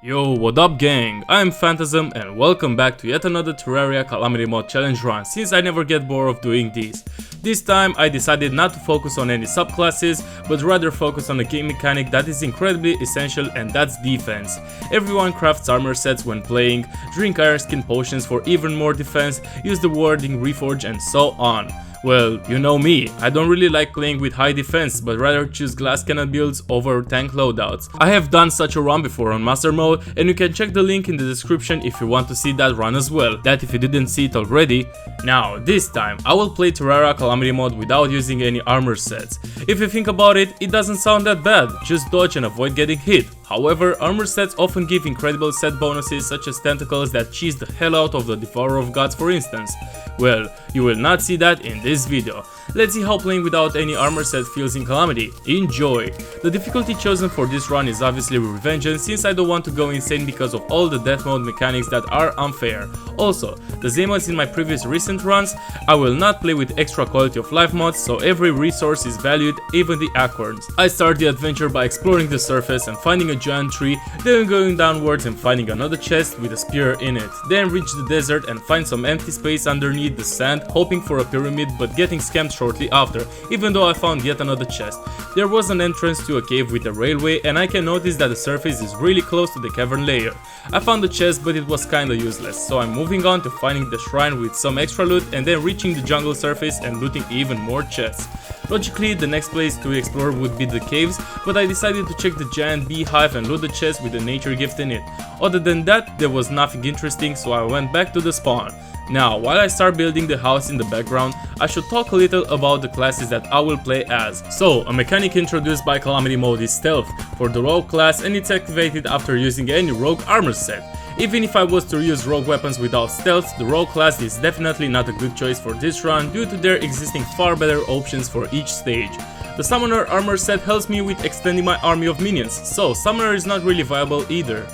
Yo, what up gang? I'm Phantasm and welcome back to yet another Terraria Calamity Mod challenge run, since I never get bored of doing these. This time I decided not to focus on any subclasses, but rather focus on a game mechanic that is incredibly essential, and that's defense. Everyone crafts armor sets when playing, drink iron skin potions for even more defense, use the warding reforge and so on. Well, you know me, I don't really like playing with high defense, but rather choose glass cannon builds over tank loadouts. I have done such a run before on master mode, and you can check the link in the description if you want to see that run as well, that if you didn't see it already. Now, this time, I will play Terraria Calamity Mod without using any armor sets. If you think about it, it doesn't sound that bad, just dodge and avoid getting hit. However, armor sets often give incredible set bonuses, such as tentacles that cheese the hell out of the Devourer of Gods, for instance. Well, you will not see that in this video. Let's see how playing without any armor set feels in Calamity. Enjoy! The difficulty chosen for this run is obviously Revengeance, since I don't want to go insane because of all the death mode mechanics that are unfair. Also, the same as in my previous recent runs, I will not play with extra quality of life mods, so every resource is valued, even the acorns. I start the adventure by exploring the surface and finding a giant tree, then going downwards and finding another chest with a spear in it. Then reach the desert and find some empty space underneath the sand, hoping for a pyramid but getting scammed shortly after, even though I found yet another chest. There was an entrance to a cave with a railway, and I can notice that the surface is really close to the cavern layer. I found the chest, but it was kinda useless, so I'm moving on to finding the shrine with some extra loot and then reaching the jungle surface and looting even more chests. Logically, the next place to explore would be the caves, but I decided to check the giant beehive and loot the chest with a nature gift in it. Other than that, there was nothing interesting, so I went back to the spawn. Now, while I start building the house in the background, I should talk a little about the classes that I will play as. So, a mechanic introduced by Calamity Mode is Stealth for the rogue class, and it's activated after using any rogue armor set. Even if I was to use rogue weapons without stealth, the rogue class is definitely not a good choice for this run due to there existing far better options for each stage. The Summoner armor set helps me with extending my army of minions, so Summoner is not really viable either.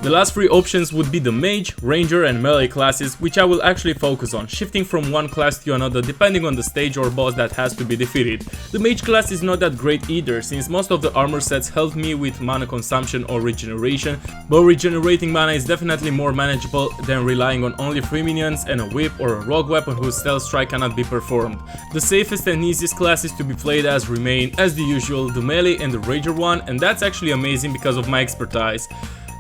The last three options would be the Mage, Ranger and Melee classes, which I will actually focus on, shifting from one class to another depending on the stage or boss that has to be defeated. The Mage class is not that great either, since most of the armor sets help me with mana consumption or regeneration, but regenerating mana is definitely more manageable than relying on only 3 minions and a whip or a rogue weapon whose stealth strike cannot be performed. The safest and easiest classes to be played as remain, as the usual, the Melee and the Ranger one, and that's actually amazing because of my expertise.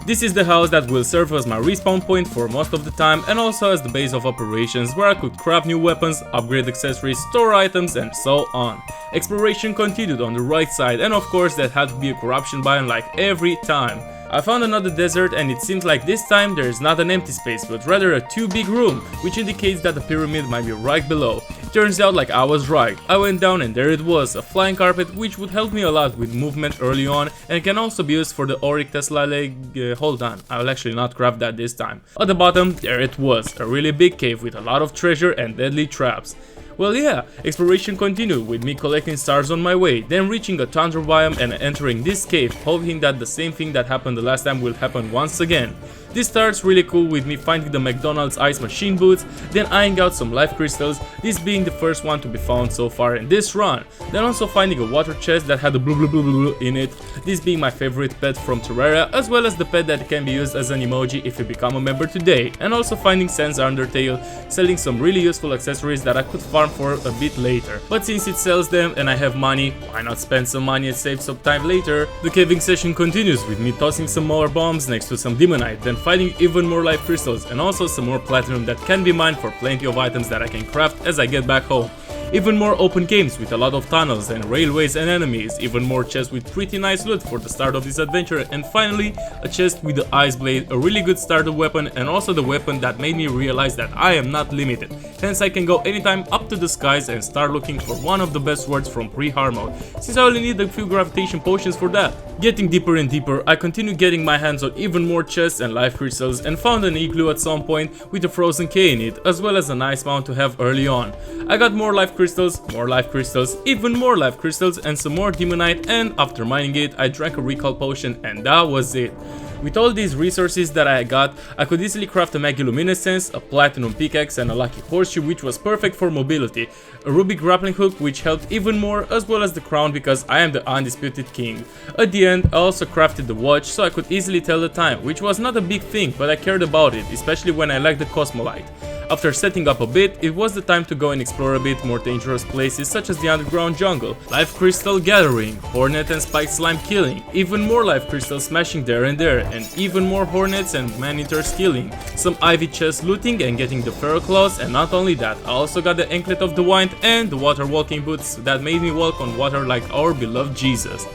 This is the house that will serve as my respawn point for most of the time, and also as the base of operations where I could craft new weapons, upgrade accessories, store items and so on. Exploration continued on the right side, and of course that had to be a corruption biome like every time. I found another desert, and it seems like this time there is not an empty space but rather a too big room, which indicates that the pyramid might be right below. Turns out like I was right. I went down and there it was, a flying carpet, which would help me a lot with movement early on, and can also be used for the auric Tesla leg. Hold on, I will actually not craft that this time. At the bottom, there it was, a really big cave with a lot of treasure and deadly traps. Well yeah, exploration continued with me collecting stars on my way, then reaching a tundra biome and entering this cave, hoping that the same thing that happened the last time will happen once again. This starts really cool with me finding the McDonald's ice machine boots, then eyeing out some life crystals, this being the first one to be found so far in this run. Then also finding a water chest that had a blue blue blue blue in it, this being my favorite pet from Terraria, as well as the pet that can be used as an emoji if you become a member today. And also finding Sans Undertale, selling some really useful accessories that I could farm for a bit later. But since it sells them and I have money, why not spend some money and save some time later? The caving session continues with me tossing some more bombs next to some demonite, then finding even more life crystals and also some more platinum that can be mined for plenty of items that I can craft as I get back home. Even more open games with a lot of tunnels and railways and enemies, even more chests with pretty nice loot for the start of this adventure, and finally a chest with the ice blade, a really good starter weapon, and also the weapon that made me realize that I am not limited, hence I can go anytime up to the skies and start looking for one of the best swords from Pre-Hardmode, since I only need a few gravitation potions for that. Getting deeper and deeper, I continued getting my hands on even more chests and life crystals, and found an igloo at some point with a frozen K in it, as well as a nice mount to have early on. I got more life crystals, even more life crystals and some more demonite, and after mining it I drank a recall potion and that was it. With all these resources that I got, I could easily craft a Magiluminescence, a Platinum Pickaxe and a Lucky Horseshoe, which was perfect for mobility, a Ruby Grappling Hook which helped even more, as well as the crown because I am the undisputed king. At the end I also crafted the watch so I could easily tell the time, which was not a big thing, but I cared about it, especially when I lacked the Cosmolite. After setting up a bit, it was the time to go and explore a bit more dangerous places such as the underground jungle, life crystal gathering, hornet and spiked slime killing, even more life crystals smashing there and there, and even more hornets and man-eaters killing, some ivy chest looting and getting the feral claws, and not only that, I also got the anklet of the wind and the water walking boots that made me walk on water like our beloved Jesus.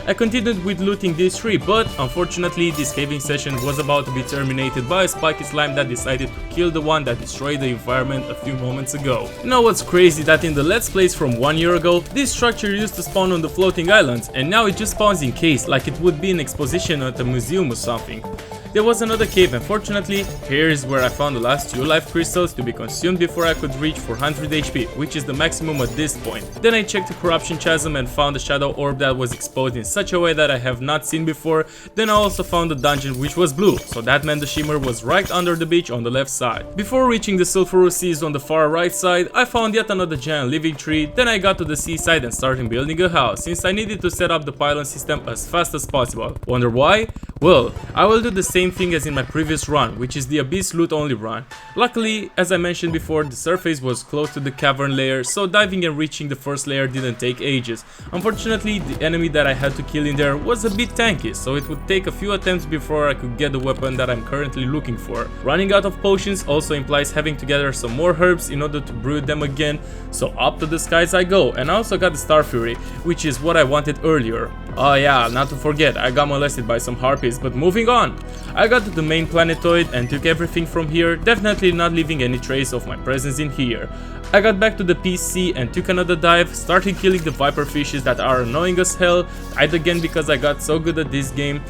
I continued with looting these three, but unfortunately this caving session was about to be terminated by a spiky slime that decided to kill the one that destroyed the environment a few moments ago. You know what's crazy? That in the Let's Plays from 1 year ago, this structure used to spawn on the floating islands, and now it just spawns in caves like it would be an exposition at a museum or something. There was another cave, and fortunately, here is where I found the last 2 life crystals to be consumed before I could reach 400 HP, which is the maximum at this point. Then I checked the corruption chasm and found a shadow orb that was exposed in such a way that I have not seen before. Then I also found a dungeon which was blue, so that meant the shimmer was right under the beach on the left side. Before reaching the sulfurous seas on the far right side, I found yet another giant living tree. Then I got to the seaside and started building a house, since I needed to set up the pylon system as fast as possible. Wonder why? Well, I will do the same thing as in my previous run, which is the Abyss loot only run. Luckily, as I mentioned before, the surface was close to the cavern layer, so diving and reaching the first layer didn't take ages. Unfortunately, the enemy that I had to kill in there was a bit tanky, so it would take a few attempts before I could get the weapon that I'm currently looking for. Running out of potions also implies having to gather some more herbs in order to brew them again, so up to the skies I go. And I also got the Star Fury, which is what I wanted earlier. Oh yeah, not to forget, I got molested by some harpies, but moving on. I got to the main planetoid and took everything from here, definitely not leaving any trace of my presence in here. I got back to the PC and took another dive, started killing the viper fishes that are annoying as hell, died again because I got so good at this game,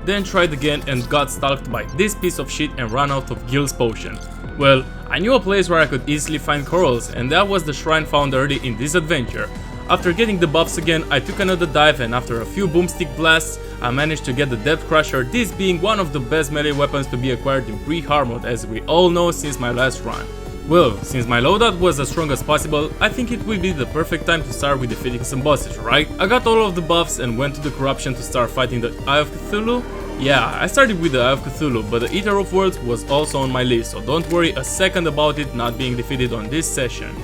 then tried again and got stalked by this piece of shit and ran out of Gil's potion. Well, I knew a place where I could easily find corals, and that was the shrine found early in this adventure. After getting the buffs again, I took another dive, and after a few boomstick blasts, I managed to get the Depth Crusher, this being one of the best melee weapons to be acquired in Pre-Hardmode, as we all know since my last run. Well, since my loadout was as strong as possible, I think it will be the perfect time to start with defeating some bosses, right? I got all of the buffs and went to the corruption to start fighting the Eye of Cthulhu. Yeah, I started with the Eye of Cthulhu, but the Eater of Worlds was also on my list, so don't worry a second about it not being defeated on this session.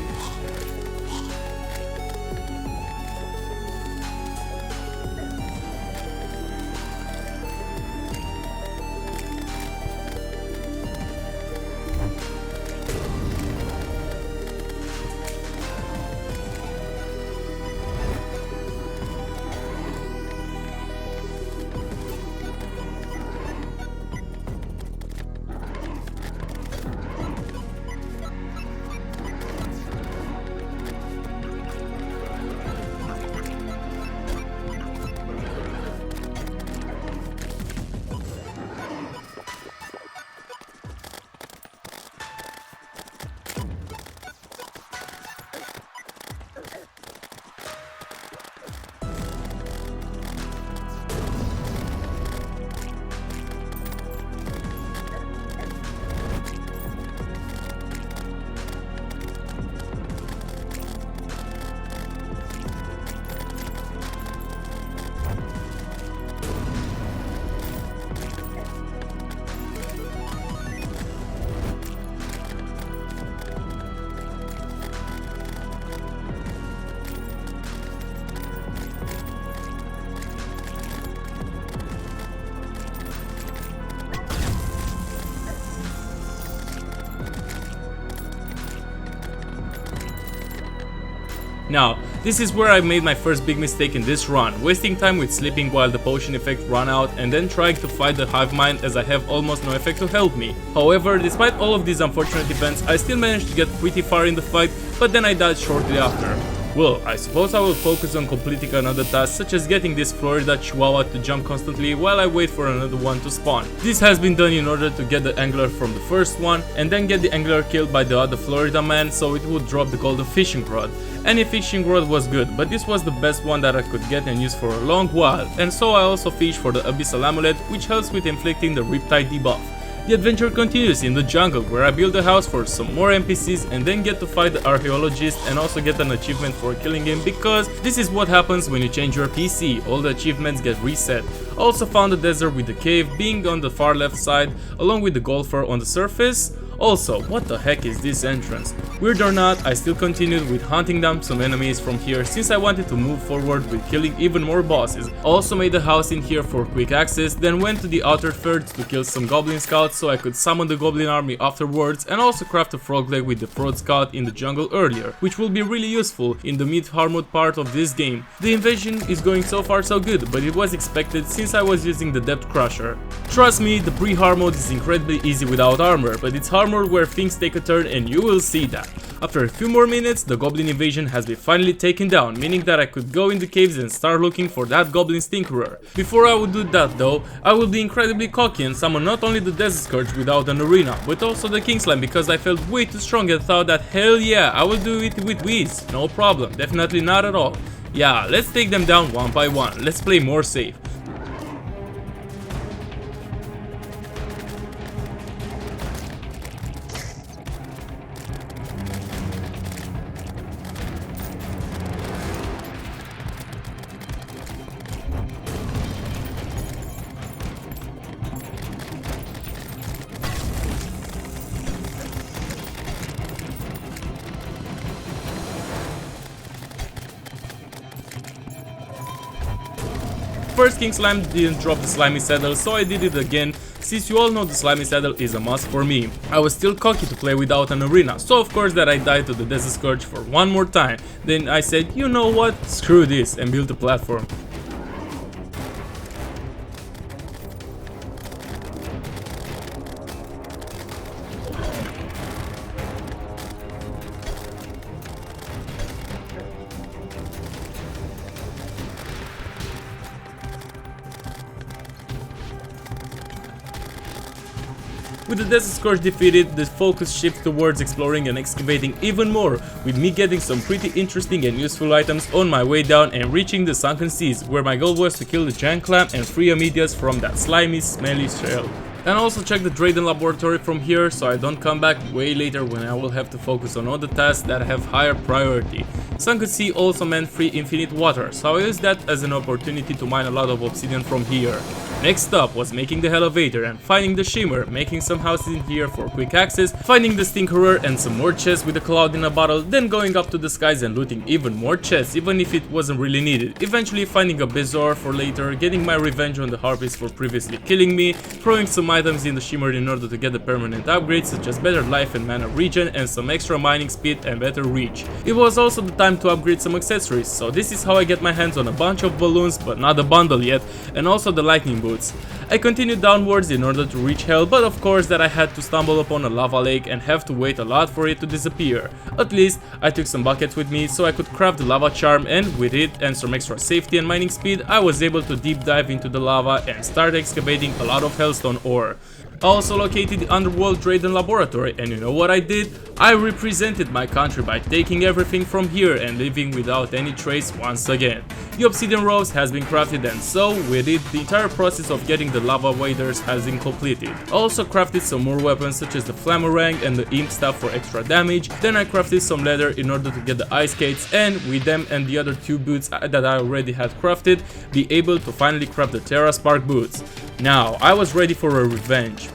Now, this is where I made my first big mistake in this run, wasting time with sleeping while the potion effect ran out and then trying to fight the hive mind as I have almost no effect to help me. However, despite all of these unfortunate events, I still managed to get pretty far in the fight, but then I died shortly after. Well, I suppose I will focus on completing another task, such as getting this Florida Chihuahua to jump constantly while I wait for another one to spawn. This has been done in order to get the angler from the first one and then get the angler killed by the other Florida man, so it would drop the golden fishing rod. Any fishing rod was good, but this was the best one that I could get and use for a long while, and so I also fished for the Abyssal Amulet, which helps with inflicting the Riptide debuff. The adventure continues in the jungle, where I build a house for some more NPCs and then get to fight the archaeologist and also get an achievement for killing him, because this is what happens when you change your PC, all the achievements get reset. Also found the desert with the cave being on the far left side, along with the golfer on the surface. Also, what the heck is this entrance? Weird or not, I still continued with hunting down some enemies from here since I wanted to move forward with killing even more bosses. Also made a house in here for quick access, then went to the outer thirds to kill some goblin scouts so I could summon the goblin army afterwards, and also craft a frog leg with the frog scout in the jungle earlier, which will be really useful in the Pre-Hardmode part of this game. The invasion is going so far so good, but it was expected since I was using the depth crusher. Trust me, the Pre-Hardmode is incredibly easy without armor, but it's armor where things take a turn and you will see that. After a few more minutes, the goblin invasion has been finally taken down, meaning that I could go in the caves and start looking for that goblin stinkerer. Before I would do that though, I will be incredibly cocky and summon not only the Desert Scourge without an arena, but also the Kingsland, because I felt way too strong and thought that hell yeah, I will do it with Wiz, no problem, definitely not at all. Yeah, let's take them down one by one, let's play more safe. First King Slime didn't drop the Slimy Saddle, so I did it again, since you all know the Slimy Saddle is a must for me. I was still cocky to play without an arena, so of course that I died to the Desert Scourge for one more time. Then I said, you know what, screw this, and built a platform. With the Desert Scourge defeated, the focus shifts towards exploring and excavating even more, with me getting some pretty interesting and useful items on my way down and reaching the Sunken Seas, where my goal was to kill the giant clam and free Amidias from that slimy, smelly shell. And also check the Drayden laboratory from here, so I don't come back way later when I will have to focus on other tasks that have higher priority. Sunken Sea also meant free infinite water, so I used that as an opportunity to mine a lot of obsidian from here. Next up was making the elevator and finding the shimmer, making some houses in here for quick access, finding the stinkerer and some more chests with a cloud in a bottle, then going up to the skies and looting even more chests, even if it wasn't really needed. Eventually finding a bezoar for later, getting my revenge on the harpies for previously killing me, throwing some items in the shimmer in order to get the permanent upgrades such as better life and mana regen and some extra mining speed and better reach. It was also the time to upgrade some accessories, so this is how I get my hands on a bunch of balloons, but not a bundle yet, and also the lightning boots. I continued downwards in order to reach hell, but of course that I had to stumble upon a lava lake and have to wait a lot for it to disappear. At least I took some buckets with me so I could craft the lava charm, and with it and some extra safety and mining speed I was able to deep dive into the lava and start excavating a lot of hellstone ore. I also located the Underworld Drayden laboratory, and you know what I did? I represented my country by taking everything from here and leaving without any trace once again. The obsidian rose has been crafted, and so with it the entire process of getting the lava waders has been completed. I also crafted some more weapons such as the flammerang and the imp staff for extra damage, then I crafted some leather in order to get the ice skates, and with them and the other 2 boots that I already had crafted, be able to finally craft the Terra Spark boots. Now, I was ready for a revenge.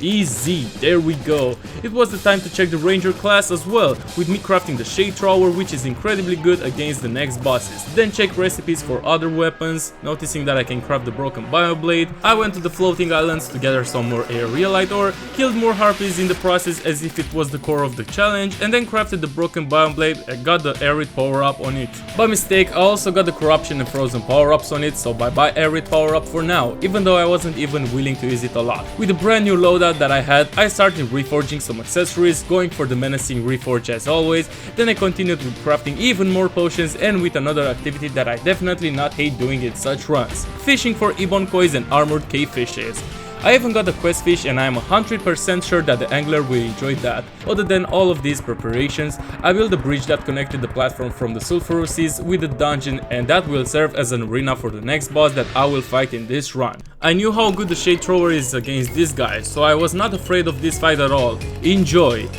easy, there we go. It was the time to check the ranger class as well, with me crafting the shade thrower, which is incredibly good against the next bosses. Then check recipes for other weapons, noticing that I can craft the broken bioblade. I went to the floating islands to gather some more aerialite ore, killed more harpies in the process as if it was the core of the challenge, and then crafted the broken bioblade and got the arid power up on it. By mistake, I also got the corruption and frozen power ups on it, so bye bye arid power up for now, even though I wasn't even willing to use it a lot. With the brand new loadout that I had, I started reforging some accessories, going for the menacing reforge as always. Then I continued with crafting even more potions and with another activity that I definitely not hate doing in such runs: fishing for ebon kois and armored cave fishes. I even got a quest fish and I am 100% sure that the angler will enjoy that. Other than all of these preparations, I built a bridge that connected the platform from the sulfurous seas with the dungeon, and that will serve as an arena for the next boss that I will fight in this run. I knew how good the shade thrower is against this guy, so I was not afraid of this fight at all. Enjoy!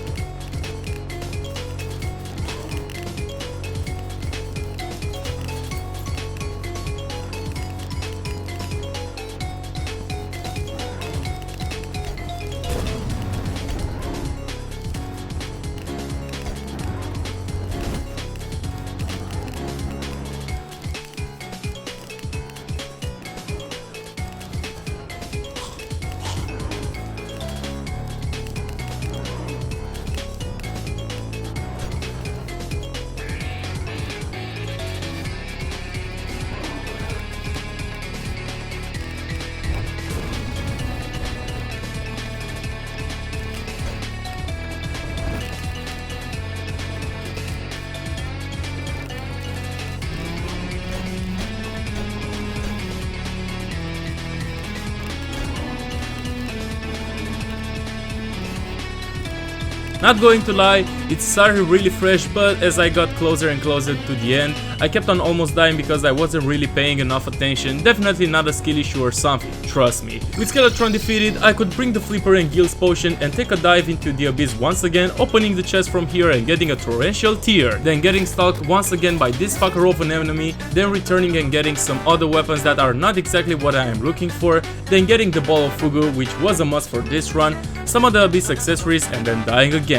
Not going to lie, it started really fresh, but as I got closer and closer to the end, I kept on almost dying because I wasn't really paying enough attention. Definitely not a skill issue or something, trust me. With Skeletron defeated, I could bring the Flipper and Gills potion and take a dive into the abyss once again, opening the chest from here and getting a torrential tear, then getting stalked once again by this fucker of an enemy, then returning and getting some other weapons that are not exactly what I am looking for, then getting the ball of Fugu, which was a must for this run, some of the abyss accessories, and then dying again.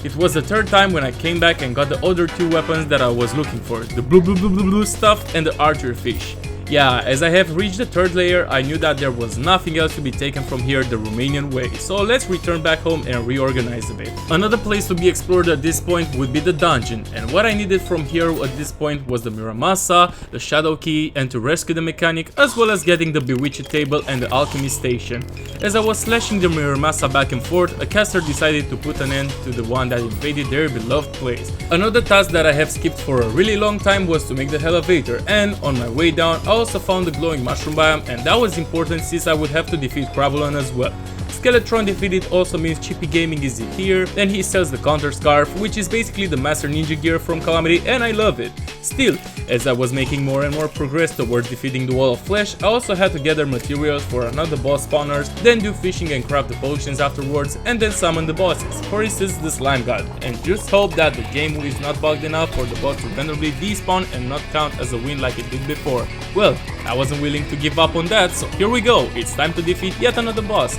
It was the third time when I came back and got the other two weapons that I was looking for, the blue stuff and the archer fish. Yeah, as I have reached the third layer, I knew that there was nothing else to be taken from here the Romanian way, so let's return back home and reorganize a bit. Another place to be explored at this point would be the dungeon, and what I needed from here at this point was the Miramasa, the Shadow Key, and to rescue the mechanic, as well as getting the Bewitched table and the Alchemy station. As I was slashing the Miramasa back and forth, a caster decided to put an end to the one that invaded their beloved place. Another task that I have skipped for a really long time was to make the elevator, and on my way down I also found the glowing mushroom biome, and that was important since I would have to defeat Kravolon as well. Skeletron defeated also means Chippy Gaming is here, then he sells the counter scarf, which is basically the Master Ninja gear from Calamity, and I love it. Still, as I was making more and more progress towards defeating the Wall of Flesh, I also had to gather materials for another boss spawners, then do fishing and craft the potions afterwards, and then summon the bosses, for instance the Slime God, and just hope that the game is not bugged enough for the boss to randomly despawn and not count as a win like it did before. Well, I wasn't willing to give up on that, so here we go, it's time to defeat yet another boss.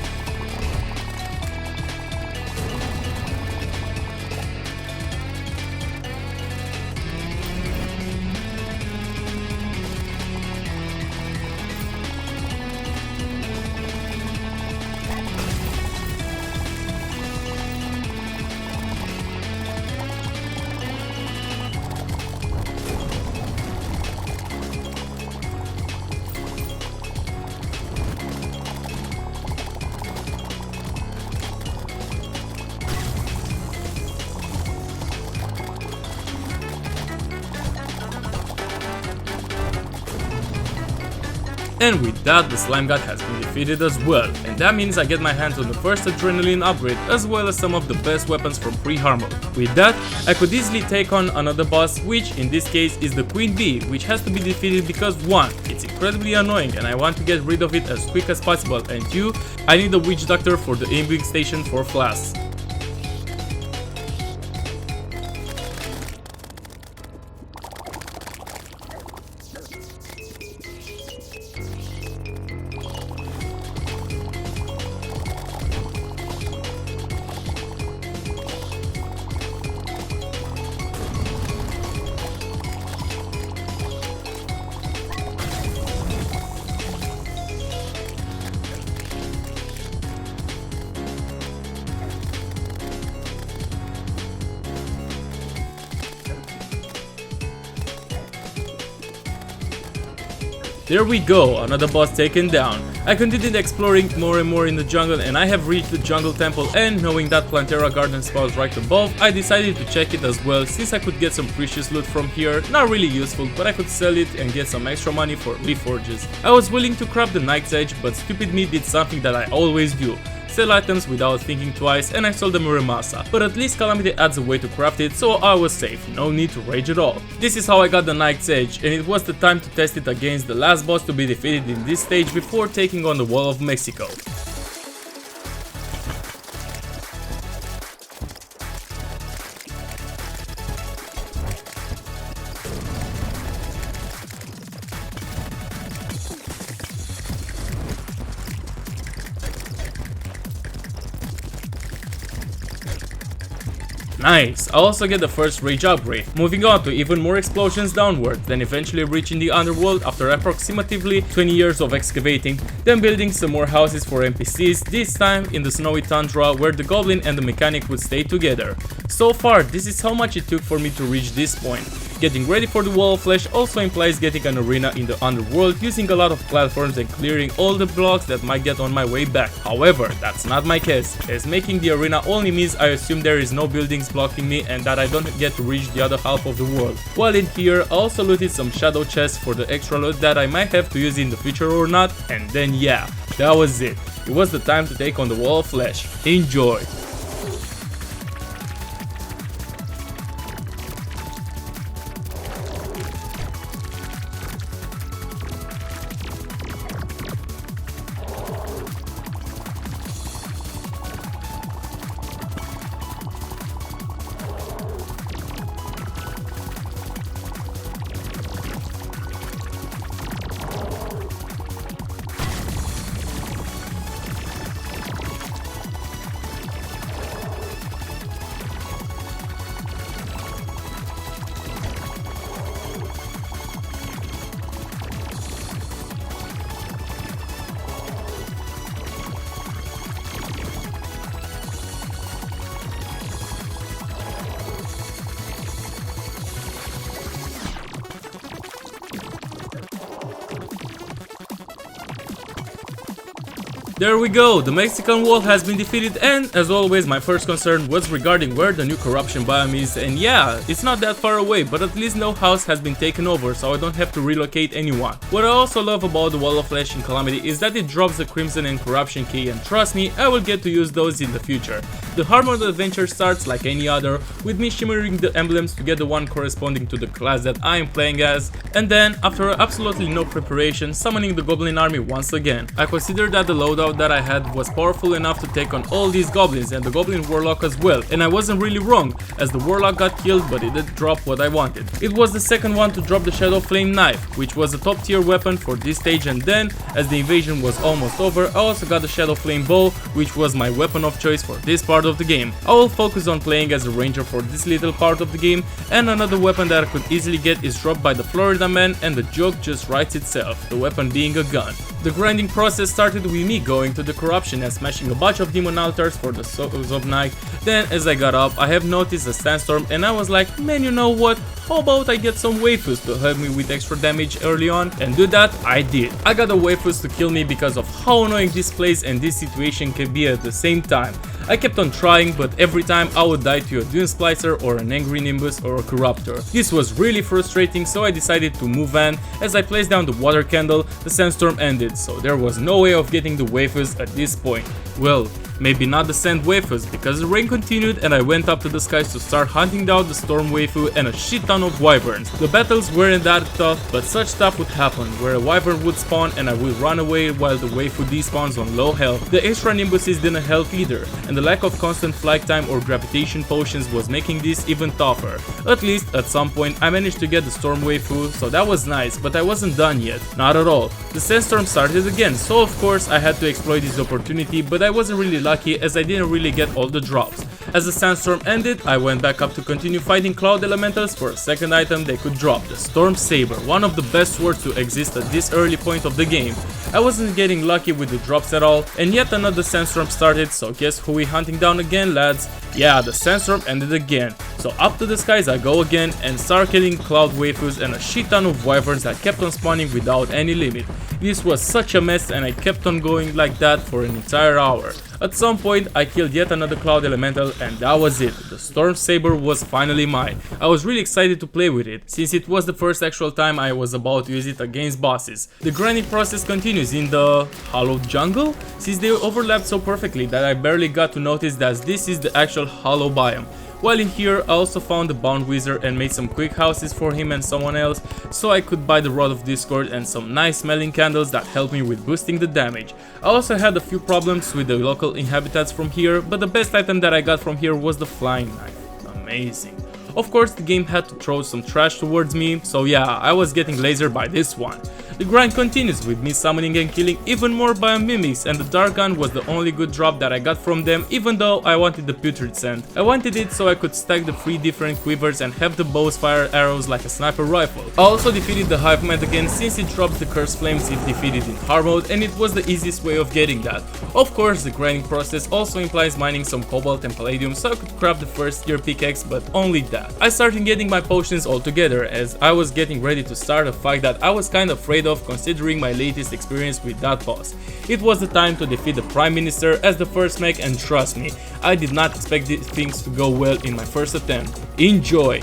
And with that, the Slime God has been defeated as well, and that means I get my hands on the first Adrenaline upgrade as well as some of the best weapons from Pre-Hardmode. With that, I could easily take on another boss, which in this case is the Queen Bee, which has to be defeated because 1. It's incredibly annoying and I want to get rid of it as quick as possible, and 2. I need a Witch Doctor for the imbuing station for flasks. There we go, another boss taken down. I continued exploring more and more in the jungle, and I have reached the jungle temple, and knowing that Plantera garden spawns right above, I decided to check it as well, since I could get some precious loot from here. Not really useful, but I could sell it and get some extra money for reforges. I was willing to craft the Night's Edge, but stupid me did something that I always do. Sell items without thinking twice, and I sold the Muramasa, but at least Calamity adds a way to craft it, so I was safe, no need to rage at all. This is how I got the Night's Edge, and it was the time to test it against the last boss to be defeated in this stage before taking on the Wall of Mexico. Nice, I also get the first rage upgrade, moving on to even more explosions downward, then eventually reaching the Underworld after approximately 20 years of excavating, then building some more houses for NPCs, this time in the snowy tundra where the goblin and the mechanic would stay together. So far, this is how much it took for me to reach this point. Getting ready for the Wall of Flesh also implies getting an arena in the Underworld, using a lot of platforms and clearing all the blocks that might get on my way back. However, that's not my case, as making the arena only means I assume there is no buildings blocking me and that I don't get to reach the other half of the world. While in here, I also looted some shadow chests for the extra loot that I might have to use in the future or not, and then yeah, that was it. It was the time to take on the Wall of Flesh. Enjoy! There we go, the Mexican wall has been defeated, and as always my first concern was regarding where the new corruption biome is, and yeah, it's not that far away, but at least no house has been taken over, so I don't have to relocate anyone. What I also love about the Wall of Flesh in Calamity is that it drops the Crimson and Corruption key, and trust me, I will get to use those in the future. The Hardmode adventure starts like any other, with me shimmering the emblems to get the one corresponding to the class that I am playing as, and then, after absolutely no preparation, summoning the Goblin army once again. I consider that the loadout that I had was powerful enough to take on all these goblins and the Goblin Warlock as well, and I wasn't really wrong, as the Warlock got killed but it did drop what I wanted. It was the second one to drop the Shadow Flame Knife, which was a top tier weapon for this stage, and then, as the invasion was almost over, I also got the Shadow Flame Bow, which was my weapon of choice for this part of the game. I will focus on playing as a ranger for this little part of the game, and another weapon that I could easily get is dropped by the Florida Man, and the joke just writes itself, the weapon being a gun. The grinding process started with me going to the corruption and smashing a bunch of demon altars for the souls of night. Then as I got up, I have noticed a sandstorm and I was like, man, you know what, how about I get some waifus to help me with extra damage early on, and do that I did. I got the waifus to kill me because of how annoying this place and this situation can be at the same time. I kept on trying, but every time I would die to a Dune Splicer or an Angry Nimbus or a Corruptor. This was really frustrating, so I decided to move on. As I placed down the water candle, the sandstorm ended, so there was no way of getting the waifus at this point. Well, maybe not the sand waifus, because the rain continued and I went up to the skies to start hunting down the storm waifu and a shit ton of wyverns. The battles weren't that tough, but such stuff would happen, where a wyvern would spawn and I would run away while the waifu despawns on low health. The extra nimbuses didn't help either, and the lack of constant flight time or gravitation potions was making this even tougher. At least, at some point, I managed to get the storm waifu, so that was nice, but I wasn't done yet. Not at all. The sandstorm started again, so of course I had to exploit this opportunity, but I wasn't really lucky as I didn't really get all the drops. As the sandstorm ended, I went back up to continue fighting cloud elementals for a second item they could drop, the Storm Saber, one of the best swords to exist at this early point of the game. I wasn't getting lucky with the drops at all, and yet another sandstorm started, so guess who we hunting down again, lads? Yeah, the sandstorm ended again, so up to the skies I go again and start killing cloud waifus and a shit ton of wyverns that kept on spawning without any limit. This was such a mess and I kept on going like that for an entire hour. At some point I killed yet another cloud elemental and that was it. The storm saber was finally mine. I was really excited to play with it, since it was the first actual time I was about to use it against bosses. The grinding process continues in the hollowed jungle, since they overlapped so perfectly that I barely got to notice that this is the actual hollow biome. While in here, I also found the Bound Wizard and made some quick houses for him and someone else, so I could buy the Rod of Discord and some nice smelling candles that helped me with boosting the damage. I also had a few problems with the local inhabitants from here, but the best item that I got from here was the flying knife. Amazing. Of course, the game had to throw some trash towards me, so yeah, I was getting lasered by this one. The grind continues with me summoning and killing even more biomimics, and the dark gun was the only good drop that I got from them, even though I wanted the putrid scent. I wanted it so I could stack the 3 different quivers and have the bows fire arrows like a sniper rifle. I also defeated the hive mind again, since it drops the cursed flames if defeated in hard mode, and it was the easiest way of getting that. Of course, the grinding process also implies mining some cobalt and palladium so I could craft the first tier pickaxe, but only that. I started getting my potions all together as I was getting ready to start a fight that I was kind of afraid of considering my latest experience with that boss. It was the time to defeat the Prime Minister as the first mech, and trust me, I did not expect these things to go well in my first attempt. Enjoy!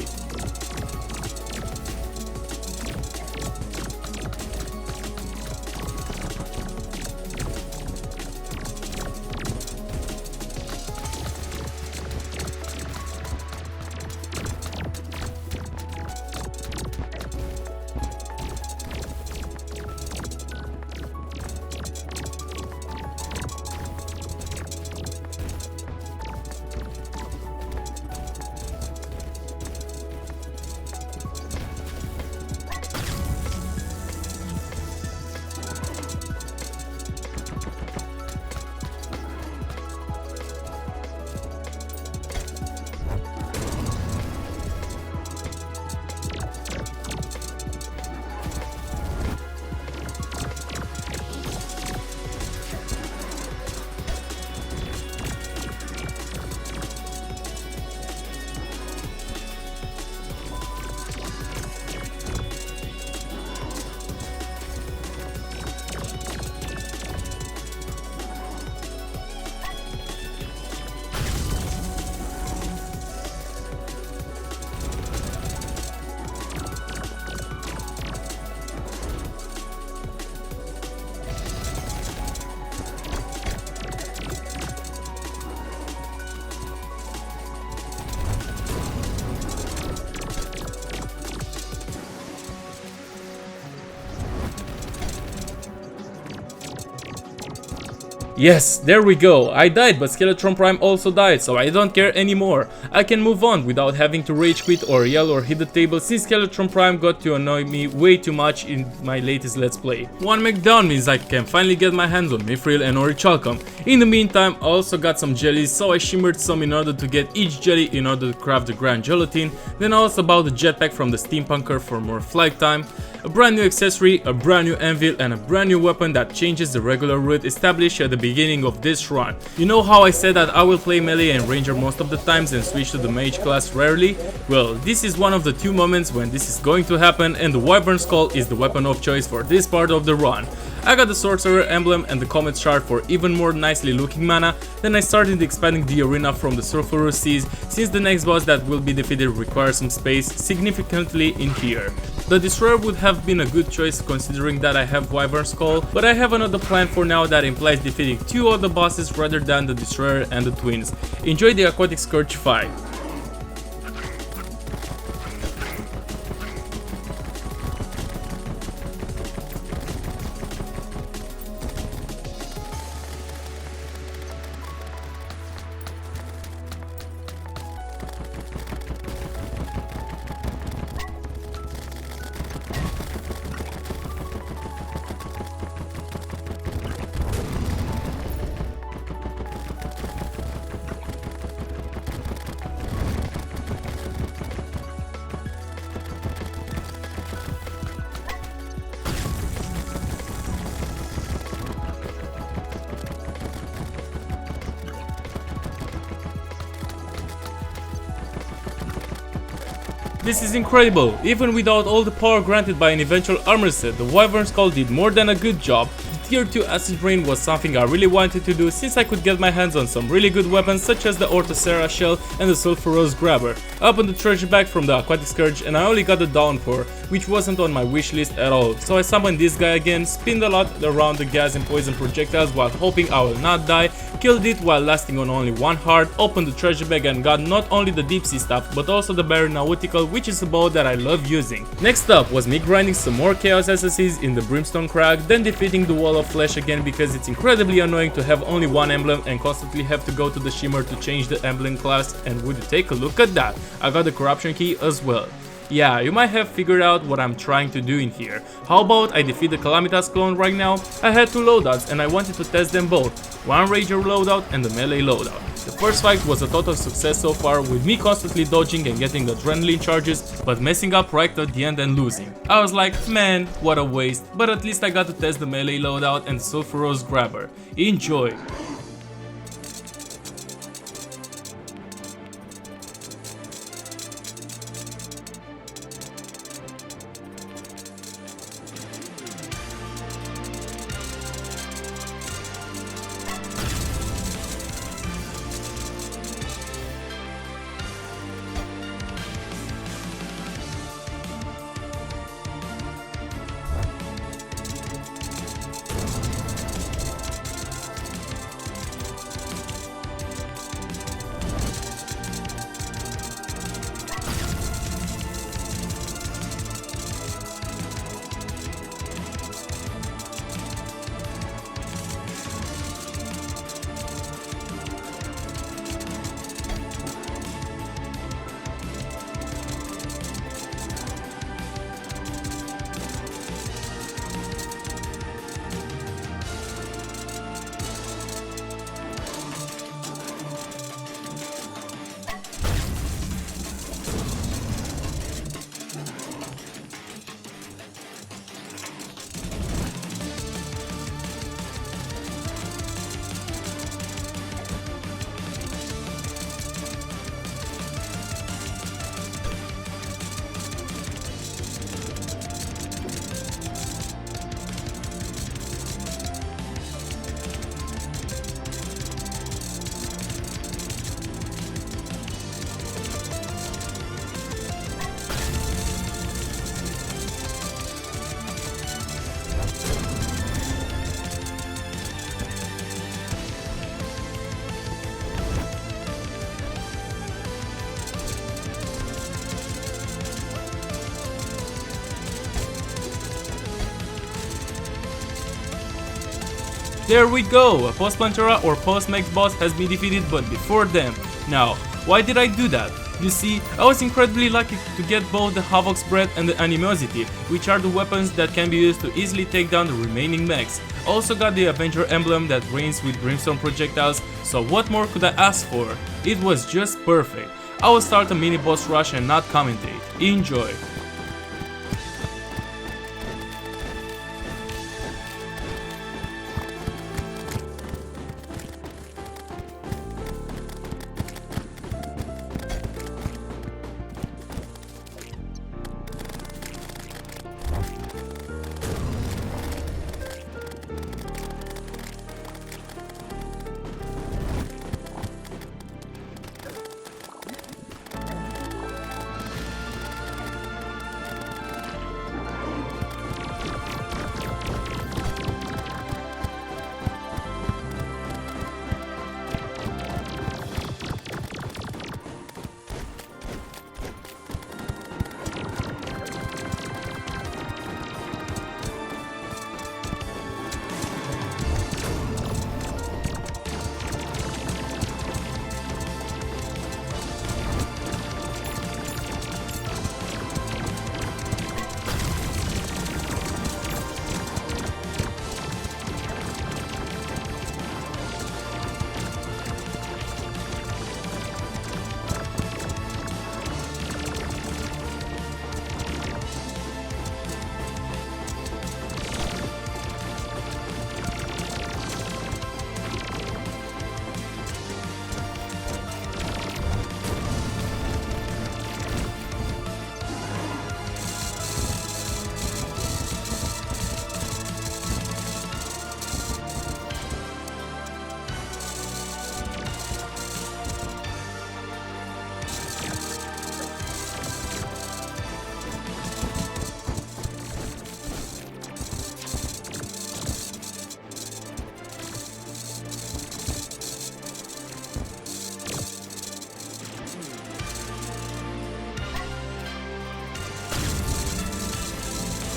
Yes, there we go. I died, but Skeletron Prime also died, so I don't care anymore. I can move on without having to rage quit or yell or hit the table, since Skeletron Prime got to annoy me way too much in my latest Let's Play. One mech down means I can finally get my hands on Mithril and Orichalcum. In the meantime, I also got some jellies, so I shimmered some in order to get each jelly in order to craft the Grand Gelatin. Then I also bought the jetpack from the Steampunker for more flight time, a brand new accessory, a brand new anvil, and a brand new weapon that changes the regular route established at the beginning of this run. You know how I said that I will play melee and ranger most of the times and switch to the mage class rarely? Well, this is one of the 2 moments when this is going to happen, and the Wyvern Skull is the weapon of choice for this part of the run. I got the Sorcerer emblem and the Comet Shard for even more nicely looking mana. Then I started expanding the arena from the Sulfurous Seas, since the next boss that will be defeated requires some space significantly in here. The Destroyer would have been a good choice considering that I have Wyvern Skull, but I have another plan for now that implies defeating 2 other bosses rather than the Destroyer and the Twins. Enjoy the Aquatic Scourge fight. This is incredible. Even without all the power granted by an eventual armor set, the Wyvern Skull did more than a good job. Tier 2 Acid Rain was something I really wanted to do since I could get my hands on some really good weapons such as the Orthocera Shell and the Sulphurous Grabber. I opened the treasure bag from the Aquatic Scourge and I only got the Downpour, which wasn't on my wish list at all, so I summoned this guy again, spinned a lot around the gas and poison projectiles while hoping I will not die, killed it while lasting on only one heart, opened the treasure bag and got not only the deep sea stuff but also the Nautical, which is a bow that I love using. Next up was me grinding some more Chaos SSCs in the Brimstone Crag, then defeating the Wall of Flesh again because it's incredibly annoying to have only one emblem and constantly have to go to the Shimmer to change the emblem class, and would you take a look at that, I got the Corruption Key as well. Yeah, you might have figured out what I'm trying to do in here. How about I defeat the Calamitas clone right now? I had two loadouts and I wanted to test them both, one Rager loadout and the melee loadout. The first fight was a total success so far, with me constantly dodging and getting the adrenaline charges, but messing up right at the end and losing. I was like, man, what a waste, but at least I got to test the melee loadout and Sulphurous Grabber. Enjoy! There we go, a Post-Plantera or Post-mech boss has been defeated, but before them. Now, why did I do that? You see, I was incredibly lucky to get both the Havoc's Breath and the Animosity, which are the weapons that can be used to easily take down the remaining mechs. Also got the Avenger emblem that rains with brimstone projectiles, so what more could I ask for? It was just perfect. I will start a mini boss rush and not commentate. Enjoy!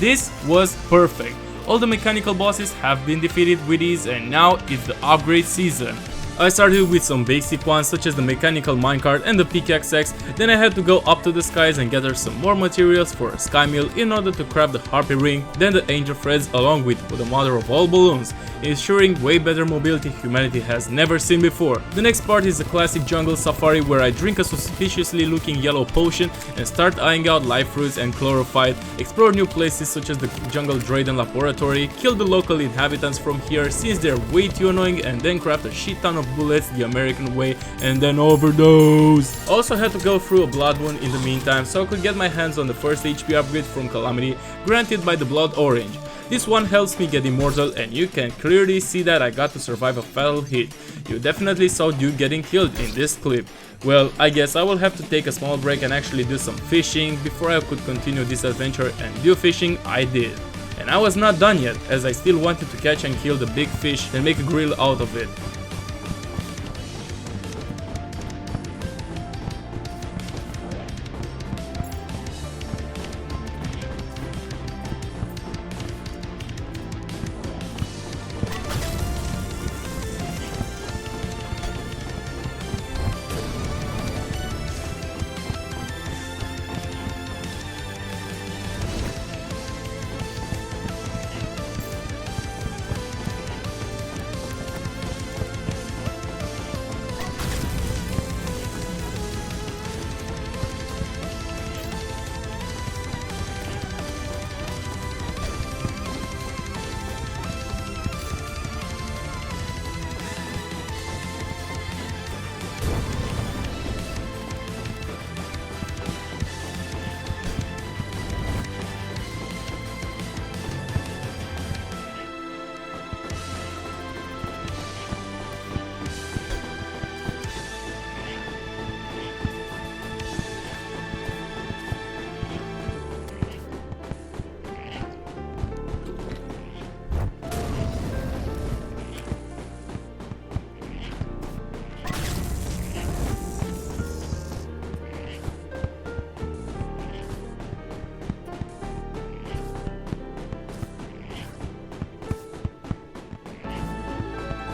This was perfect. All the mechanical bosses have been defeated with ease, and now it's the upgrade season. I started with some basic ones such as the mechanical minecart and the pickaxe axe, then I had to go up to the skies and gather some more materials for a sky mill in order to craft the harpy ring, then the angel threads along with the mother of all balloons, ensuring way better mobility humanity has never seen before. The next part is the classic jungle safari where I drink a suspiciously looking yellow potion and start eyeing out live fruits and chlorophyte, explore new places such as the jungle Drayden laboratory, kill the local inhabitants from here since they're way too annoying, and then craft a shit ton of bullets the American way and then overdose. Also had to go through a blood wound in the meantime so I could get my hands on the first HP upgrade from Calamity, granted by the blood orange. This one helps me get immortal, and you can clearly see that I got to survive a fatal hit. You definitely saw Duke getting killed in this clip. Well, I guess I will have to take a small break and actually do some fishing before I could continue this adventure, and do fishing I did. And I was not done yet, as I still wanted to catch and kill the big fish and make a grill out of it.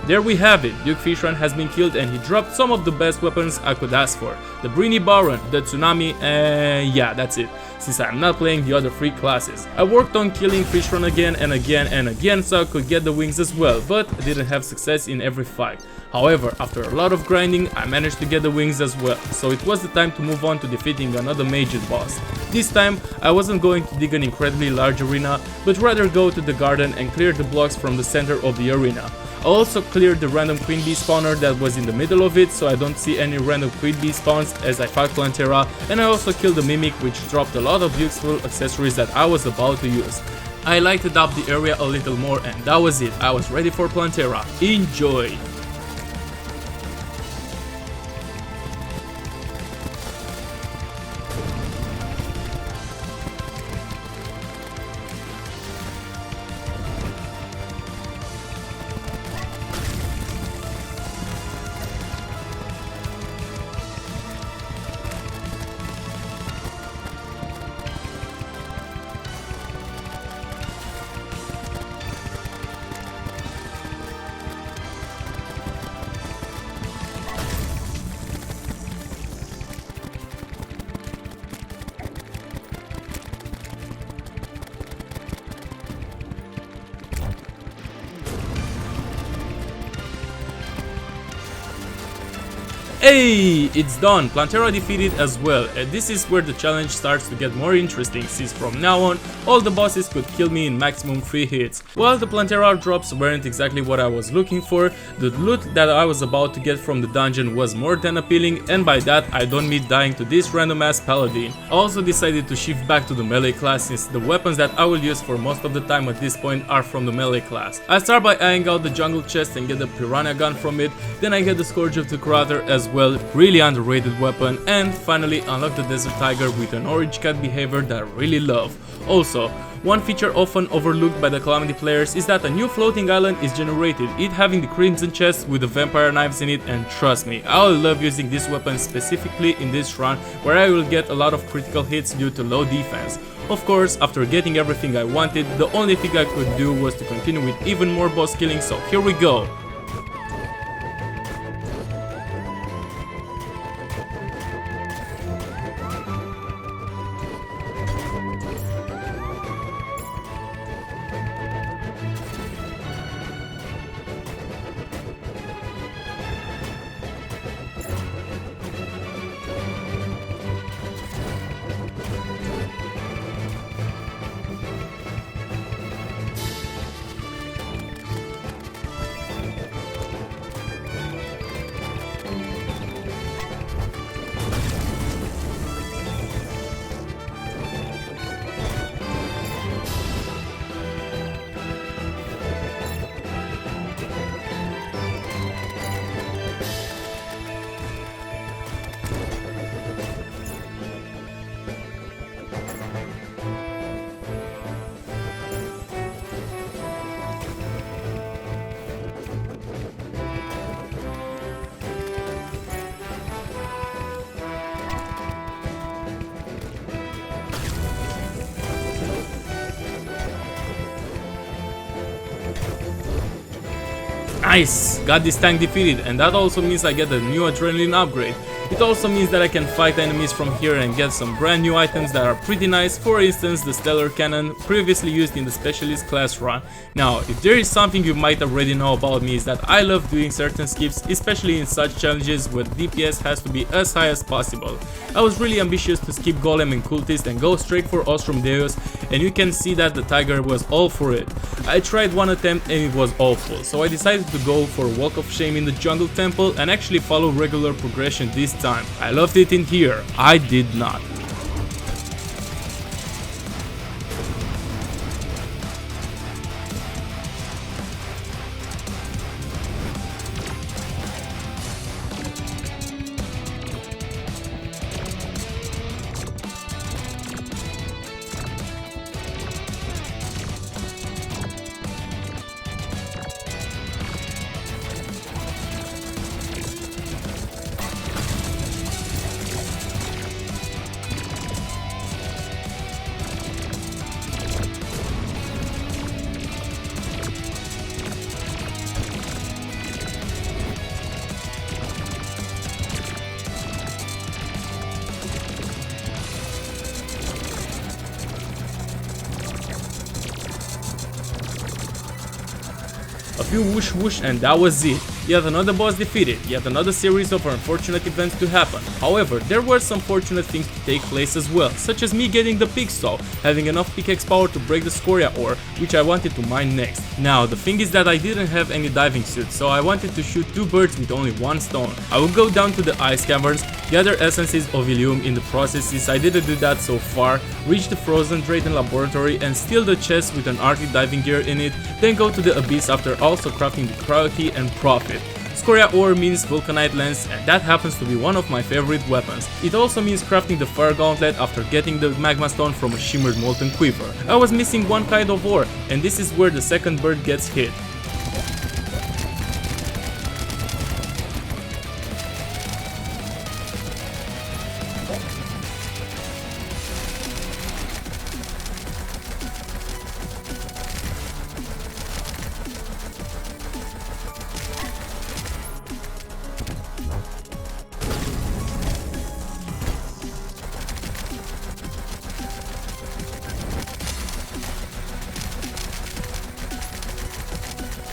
There we have it, Duke Fishron has been killed and he dropped some of the best weapons I could ask for. The Brini Baron, the Tsunami, and yeah, that's it, since I'm not playing the other 3 classes. I worked on killing Fishron again and again and again so I could get the wings as well, but I didn't have success in every fight. However, after a lot of grinding, I managed to get the wings as well, so it was the time to move on to defeating another major boss. This time, I wasn't going to dig an incredibly large arena, but rather go to the garden and clear the blocks from the center of the arena. I also cleared the random queen bee spawner that was in the middle of it, so I don't see any random queen bee spawns as I fought Plantera, and I also killed the mimic, which dropped a lot of useful accessories that I was about to use. I lighted up the area a little more and that was it, I was ready for Plantera. Enjoy! Hey, it's done! Plantera defeated as well, and this is where the challenge starts to get more interesting, since from now on, all the bosses could kill me in maximum 3 hits. While the Plantera drops weren't exactly what I was looking for, the loot that I was about to get from the dungeon was more than appealing, and by that I don't mean dying to this random ass paladin. I also decided to shift back to the melee class, since the weapons that I will use for most of the time at this point are from the melee class. I start by eyeing out the jungle chest and get the piranha gun from it, then I get the Scourge of the Crater as well, really underrated weapon, and finally unlock the desert tiger with an orange cat behavior that I really love. Also, One feature often overlooked by the Calamity players is that a new floating island is generated, it having the Crimson chest with the vampire knives in it, and trust me, I will love using this weapon specifically in this run where I will get a lot of critical hits due to low defense. Of course, after getting everything I wanted, the only thing I could do was to continue with even more boss killing, so here we go! Nice! Got this tank defeated, and that also means I get a new adrenaline upgrade. It also means that I can fight enemies from here and get some brand new items that are pretty nice, for instance the stellar cannon previously used in the specialist class run. Now, if there is something you might already know about me is that I love doing certain skips, especially in such challenges where DPS has to be as high as possible. I was really ambitious to skip Golem and Cultist and go straight for Ostrom Deus, and you can see that the Tiger was all for it. I tried one attempt and it was awful, so I decided to go for Walk of Shame in the Jungle Temple and actually follow regular progression this time. I loved it in here, I did not. A few whoosh whoosh and that was it. Yet another boss defeated, yet another series of unfortunate events to happen. However, there were some fortunate things to take place as well, such as me getting the pig saw, having enough pickaxe power to break the scoria ore, which I wanted to mine next. Now, the thing is that I didn't have any diving suit, so I wanted to shoot two birds with only one stone. I would go down to the ice caverns, gather essences of Ilium in the process since I didn't do that so far, reach the frozen Drayton laboratory and steal the chest with an Arctic diving gear in it, then go to the abyss after also crafting the cryo key and profit. Scoria ore means vulcanite lens, and that happens to be one of my favorite weapons. It also means crafting the fire gauntlet after getting the magma stone from a shimmered molten quiver. I was missing one kind of ore, and this is where the second bird gets hit.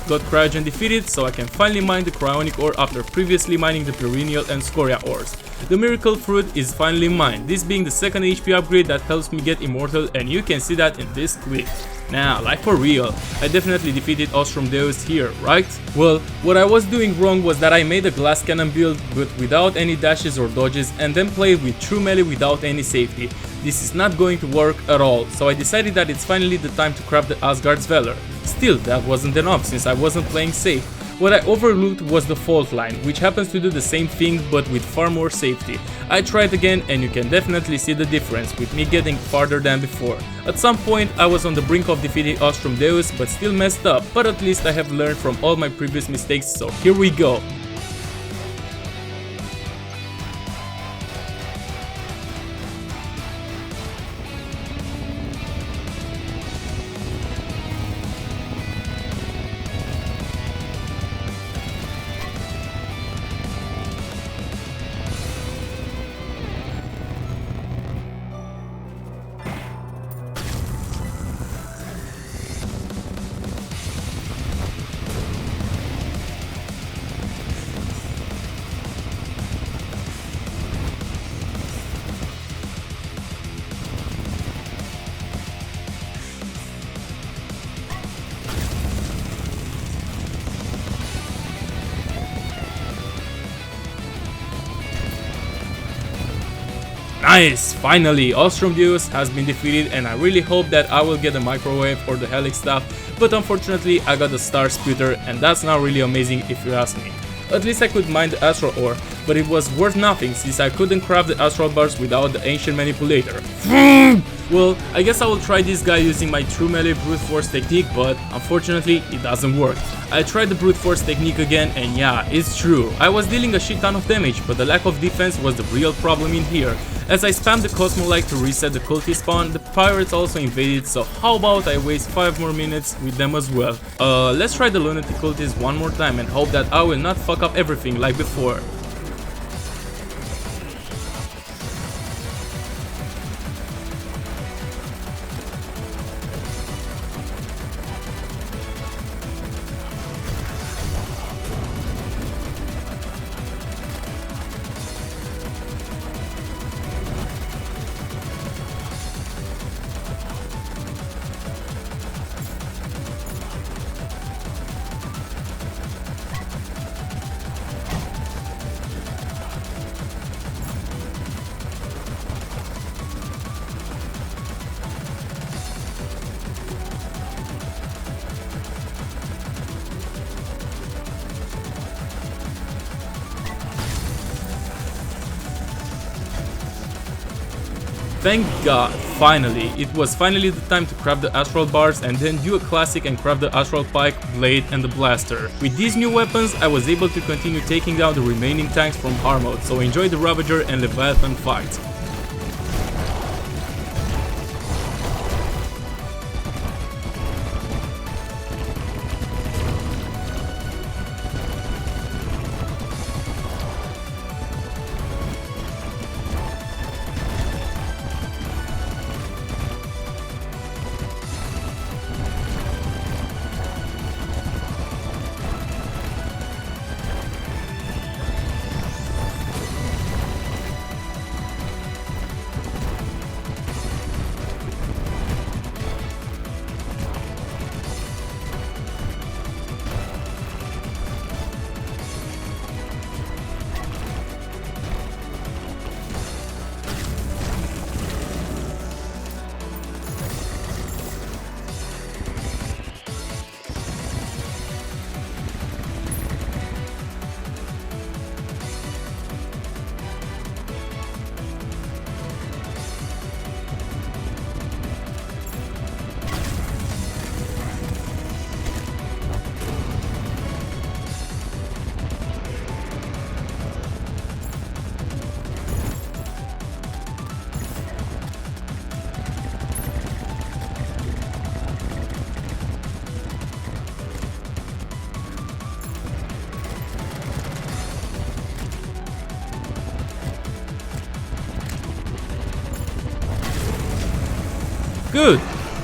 Got Cryogen defeated, so I can finally mine the Cryonic ore after previously mining the Perennial and Scoria ores. The Miracle Fruit is finally mined, this being the second HP upgrade that helps me get immortal, and you can see that in this clip. Now, like for real, I definitely defeated Ostrom Deus here, right? Well, what I was doing wrong was that I made a glass cannon build but without any dashes or dodges and then played with true melee without any safety. This is not going to work at all, so I decided that it's finally the time to craft the Asgard's Valor. Still, that wasn't enough since I wasn't playing safe. What I overlooked was the fault line, which happens to do the same thing but with far more safety. I tried again and you can definitely see the difference with me getting farther than before. At some point I was on the brink of defeating Ostrom Deus but still messed up, but at least I have learned from all my previous mistakes, so here we go. Nice! Finally, Ostrom Deus has been defeated and I really hope that I will get the microwave or the helix staff, but unfortunately I got the star sputer and that's not really amazing if you ask me. At least I could mine the astral ore, but it was worth nothing since I couldn't craft the astral bars without the ancient manipulator. Well, I guess I will try this guy using my true melee brute force technique, but unfortunately it doesn't work. I tried the brute force technique again and yeah, it's true, I was dealing a shit ton of damage, but the lack of defense was the real problem in here. As I spammed the Cosmolite to reset the cultist spawn, the pirates also invaded, so how about I waste 5 more minutes with them as well. Let's try the Lunatic Cultist one more time and hope that I will not fuck up everything like before. Thank God, finally! It was finally the time to craft the astral bars and then do a classic and craft the astral pike, blade and the blaster. With these new weapons I was able to continue taking down the remaining tanks from Hardmode, so enjoy the Ravager and Leviathan fight. Good!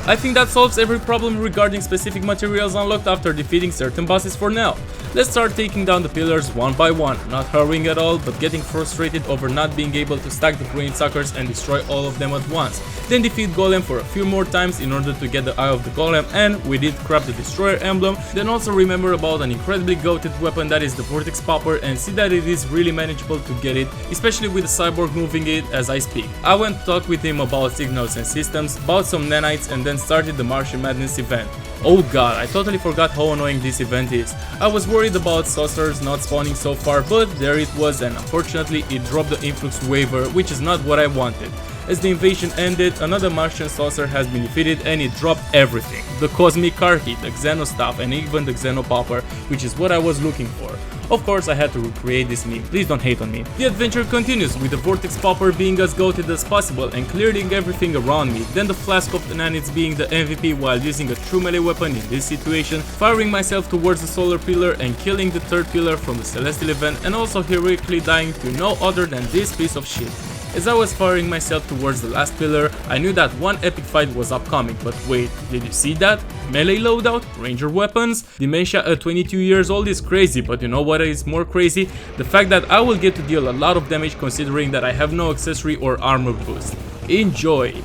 I think that solves every problem regarding specific materials unlocked after defeating certain bosses for now. Let's start taking down the pillars one by one, not hurrying at all, but getting frustrated over not being able to stack the brain suckers and destroy all of them at once. Then defeat Golem for a few more times in order to get the Eye of the Golem, and we did craft the Destroyer emblem. Then also remember about an incredibly goated weapon that is the Vortex Popper, and see that it is really manageable to get it, especially with the cyborg moving it as I speak. I went to talk with him about signals and systems, bought some nanites and then and started the Martian Madness event. Oh god, I totally forgot how annoying this event is. I was worried about saucers not spawning so far, but there it was, and unfortunately it dropped the influx waiver, which is not what I wanted. As the invasion ended, another Martian saucer has been defeated and it dropped everything. The Cosmic Car Key, the Xeno Staff and even the Xeno Popper, which is what I was looking for. Of course I had to recreate this meme, please don't hate on me. The adventure continues with the Vortex Popper being as goated as possible and clearing everything around me, then the Flask of the Nanites being the MVP while using a true melee weapon in this situation, firing myself towards the Solar Pillar and killing the third pillar from the Celestial event, and also heroically dying to no other than this piece of shit. As I was firing myself towards the last pillar, I knew that one epic fight was upcoming, but wait, did you see that? Melee loadout? Ranger weapons? Dementia at 22 years old is crazy, but you know what is more crazy? The fact that I will get to deal a lot of damage considering that I have no accessory or armor boost. Enjoy!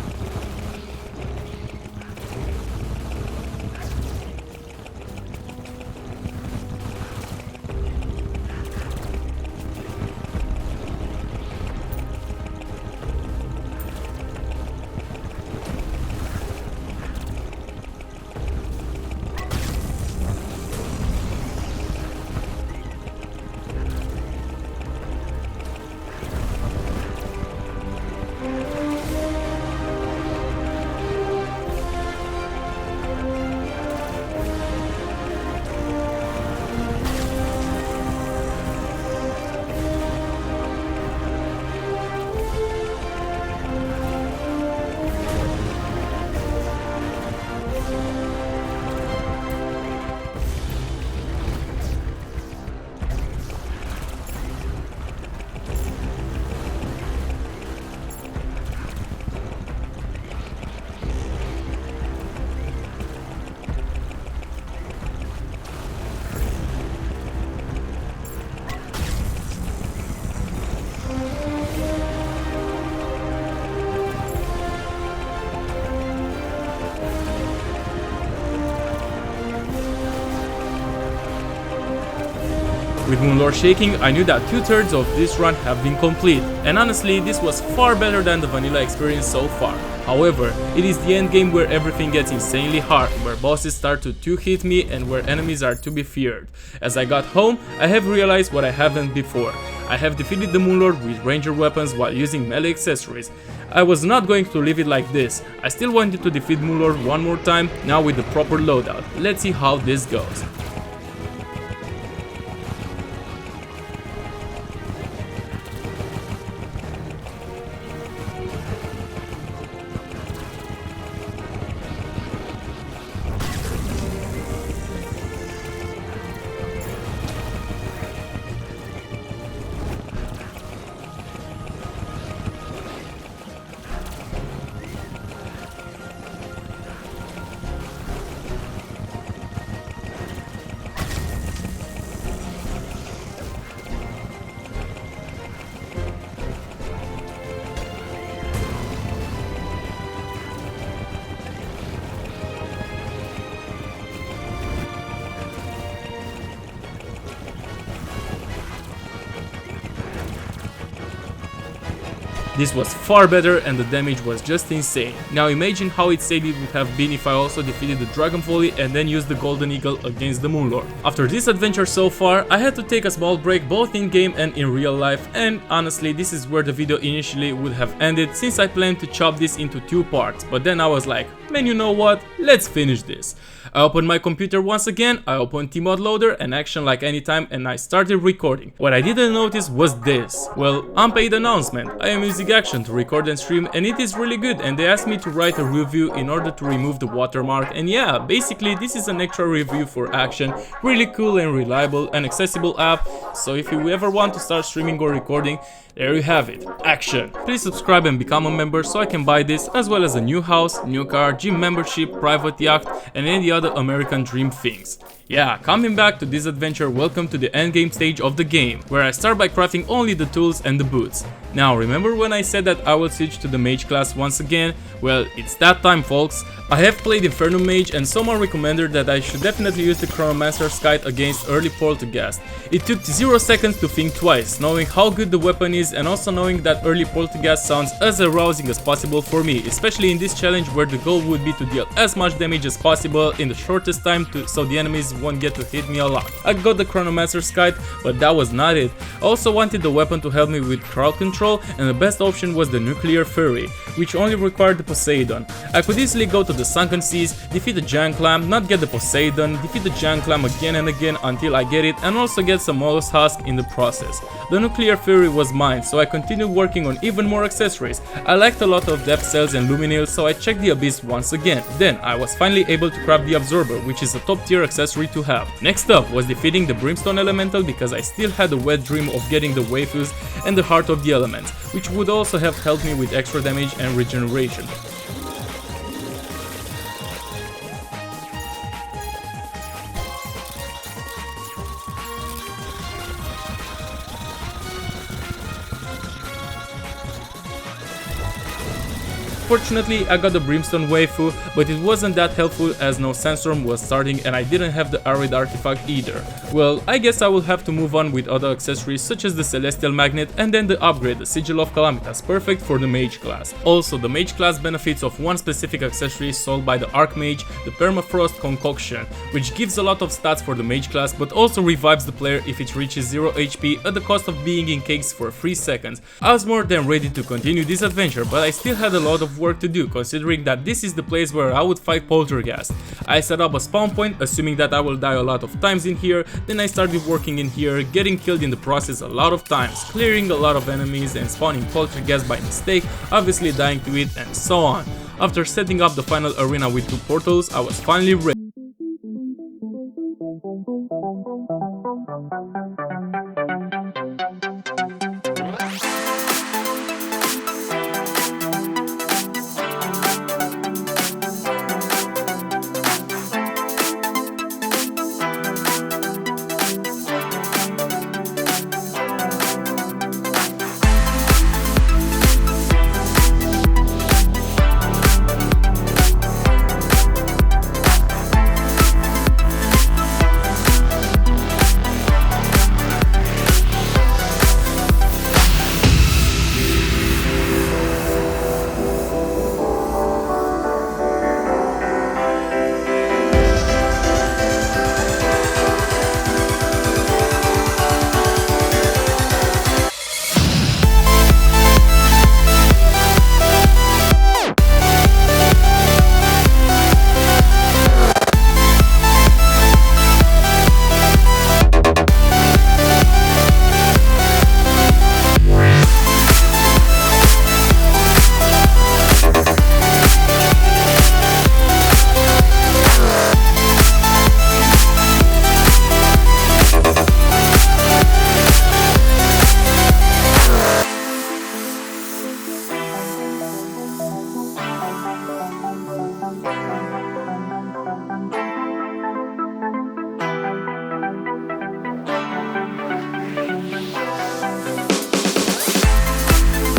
With Moonlord shaking, I knew that 2/3 of this run have been complete, and honestly this was far better than the vanilla experience so far. However, it is the endgame where everything gets insanely hard, where bosses start to 2-hit me and where enemies are to be feared. As I got home, I have realized what I haven't before. I have defeated the Moonlord with ranger weapons while using melee accessories. I was not going to leave it like this. I still wanted to defeat Moonlord one more time, now with the proper loadout. Let's see how this goes. This was far better and the damage was just insane. Now imagine how insane it would have been if I also defeated the Dragon Volley and then used the Golden Eagle against the Moonlord. After this adventure so far, I had to take a small break both in game and in real life, and honestly this is where the video initially would have ended since I planned to chop this into 2 parts, but then I was like, man, you know what, let's finish this. I opened my computer once again, I opened Tmod Loader and Action like anytime, and I started recording. What I didn't notice was this. Well, unpaid announcement. I am using Action to record and stream and it is really good, and they asked me to write a review in order to remove the watermark, and yeah, basically this is an extra review for Action. Really cool and reliable and accessible app, so if you ever want to start streaming or recording, there you have it, Action. Please subscribe and become a member so I can buy this, as well as a new house, new car, gym membership, private yacht and any other American dream things. Yeah, coming back to this adventure, welcome to the endgame stage of the game, where I start by crafting only the tools and the boots. Now, remember when I said that I will switch to the mage class once again? Well, it's that time, folks. I have played infernum mage and someone recommended that I should definitely use the chronomancer's kite against early Polterghast. It took 0 seconds to think twice, knowing how good the weapon is and also knowing that early Polterghast sounds as arousing as possible for me, especially in this challenge where the goal would be to deal as much damage as possible in the shortest time so the enemies won't get to hit me a lot. I got the chronomancer's kite, but that was not it. I also wanted the weapon to help me with crowd control, and the best option was the nuclear fury, which only required the Poseidon. I could easily go to the sunken seas, defeat the giant clam, not get the Poseidon, defeat the giant clam again and again until I get it, and also get some mollusk husk in the process. The nuclear fury was mine, so I continued working on even more accessories. I liked a lot of depth cells and luminil, so I checked the abyss once again. Then I was finally able to craft the absorber, which is a top tier accessory to have. Next up was defeating the brimstone elemental, because I still had a wet dream of getting the waifus and the heart of the elements, which would also have helped me with extra damage and regeneration. Fortunately, I got the Brimstone waifu, but it wasn't that helpful as no sandstorm was starting and I didn't have the arid artifact either. Well, I guess I will have to move on with other accessories such as the celestial magnet and then the upgrade, the sigil of Calamitas, perfect for the mage class. Also, the mage class benefits of one specific accessory sold by the archmage, the permafrost concoction, which gives a lot of stats for the mage class but also revives the player if it reaches 0 HP at the cost of being in cakes for 3 seconds. I was more than ready to continue this adventure, but I still had a lot of work to do, considering that this is the place where I would fight Polterghast. I set up a spawn point, assuming that I will die a lot of times in here, then I started working in here, getting killed in the process a lot of times, clearing a lot of enemies and spawning Polterghast by mistake, obviously dying to it, and so on. After setting up the final arena with 2 portals, I was finally ready.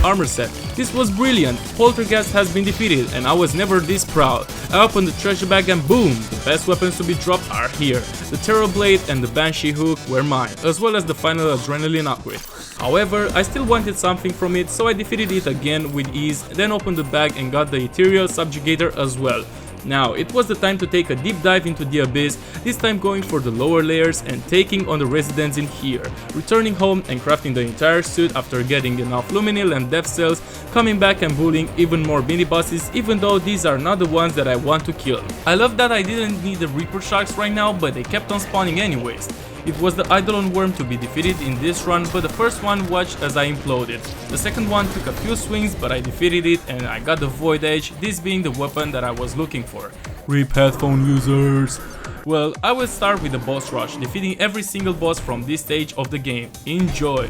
Armor set. This was brilliant. Polterghast has been defeated and I was never this proud. I opened the treasure bag and boom, the best weapons to be dropped are here. The Terror Blade and the Banshee Hook were mine, as well as the final Adrenaline upgrade. However, I still wanted something from it, so I defeated it again with ease, then opened the bag and got the Ethereal Subjugator as well. Now, it was the time to take a deep dive into the abyss, this time going for the lower layers and taking on the residents in here, returning home and crafting the entire suit after getting enough luminil and death cells, coming back and bullying even more mini bosses, even though these are not the ones that I want to kill. I love that I didn't need the Reaper Sharks right now, but they kept on spawning anyways. It was the Eidolon Worm to be defeated in this run, but the first one watched as I imploded. The second one took a few swings, but I defeated it and I got the Void Edge, this being the weapon that I was looking for. RIP headphone users! Well, I will start with the boss rush, defeating every single boss from this stage of the game. Enjoy!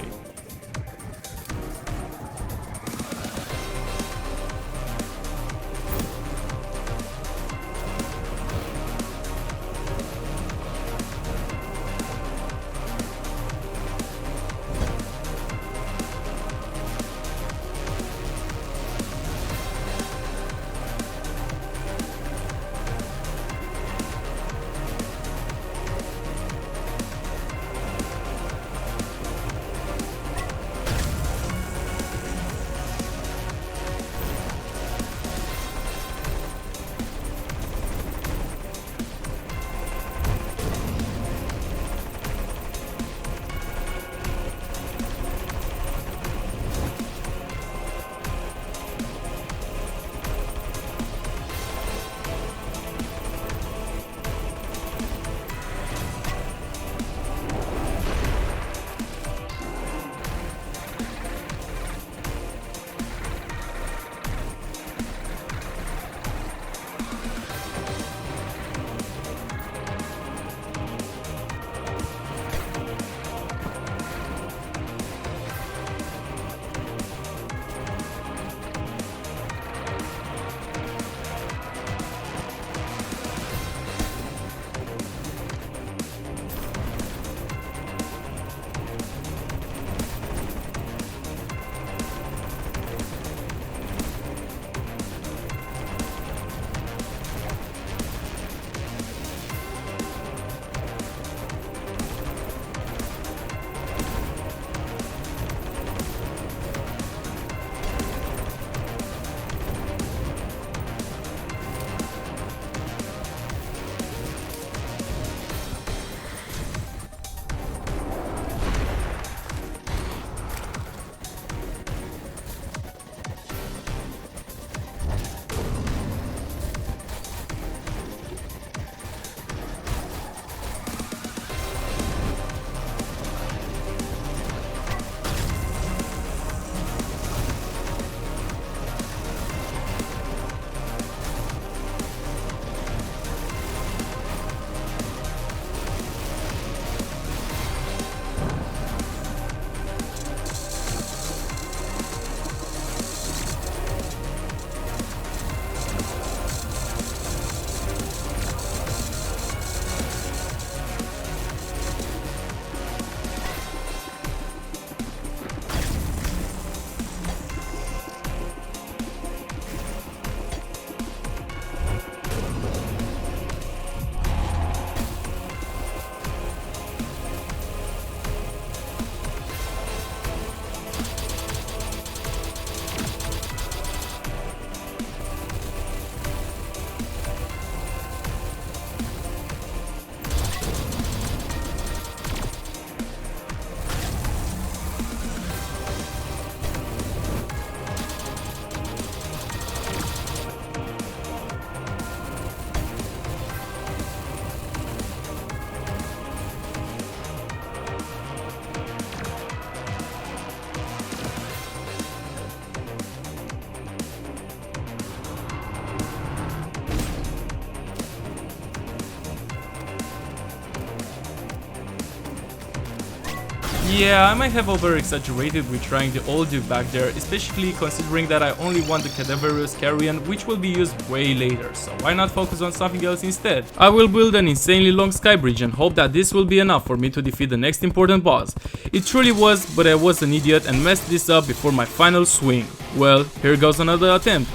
Yeah, I might have over-exaggerated with trying the old dude back there, especially considering that I only want the Cadaverous Carrion, which will be used way later, so why not focus on something else instead? I will build an insanely long sky bridge and hope that this will be enough for me to defeat the next important boss. It truly was, but I was an idiot and messed this up before my final swing. Well, here goes another attempt.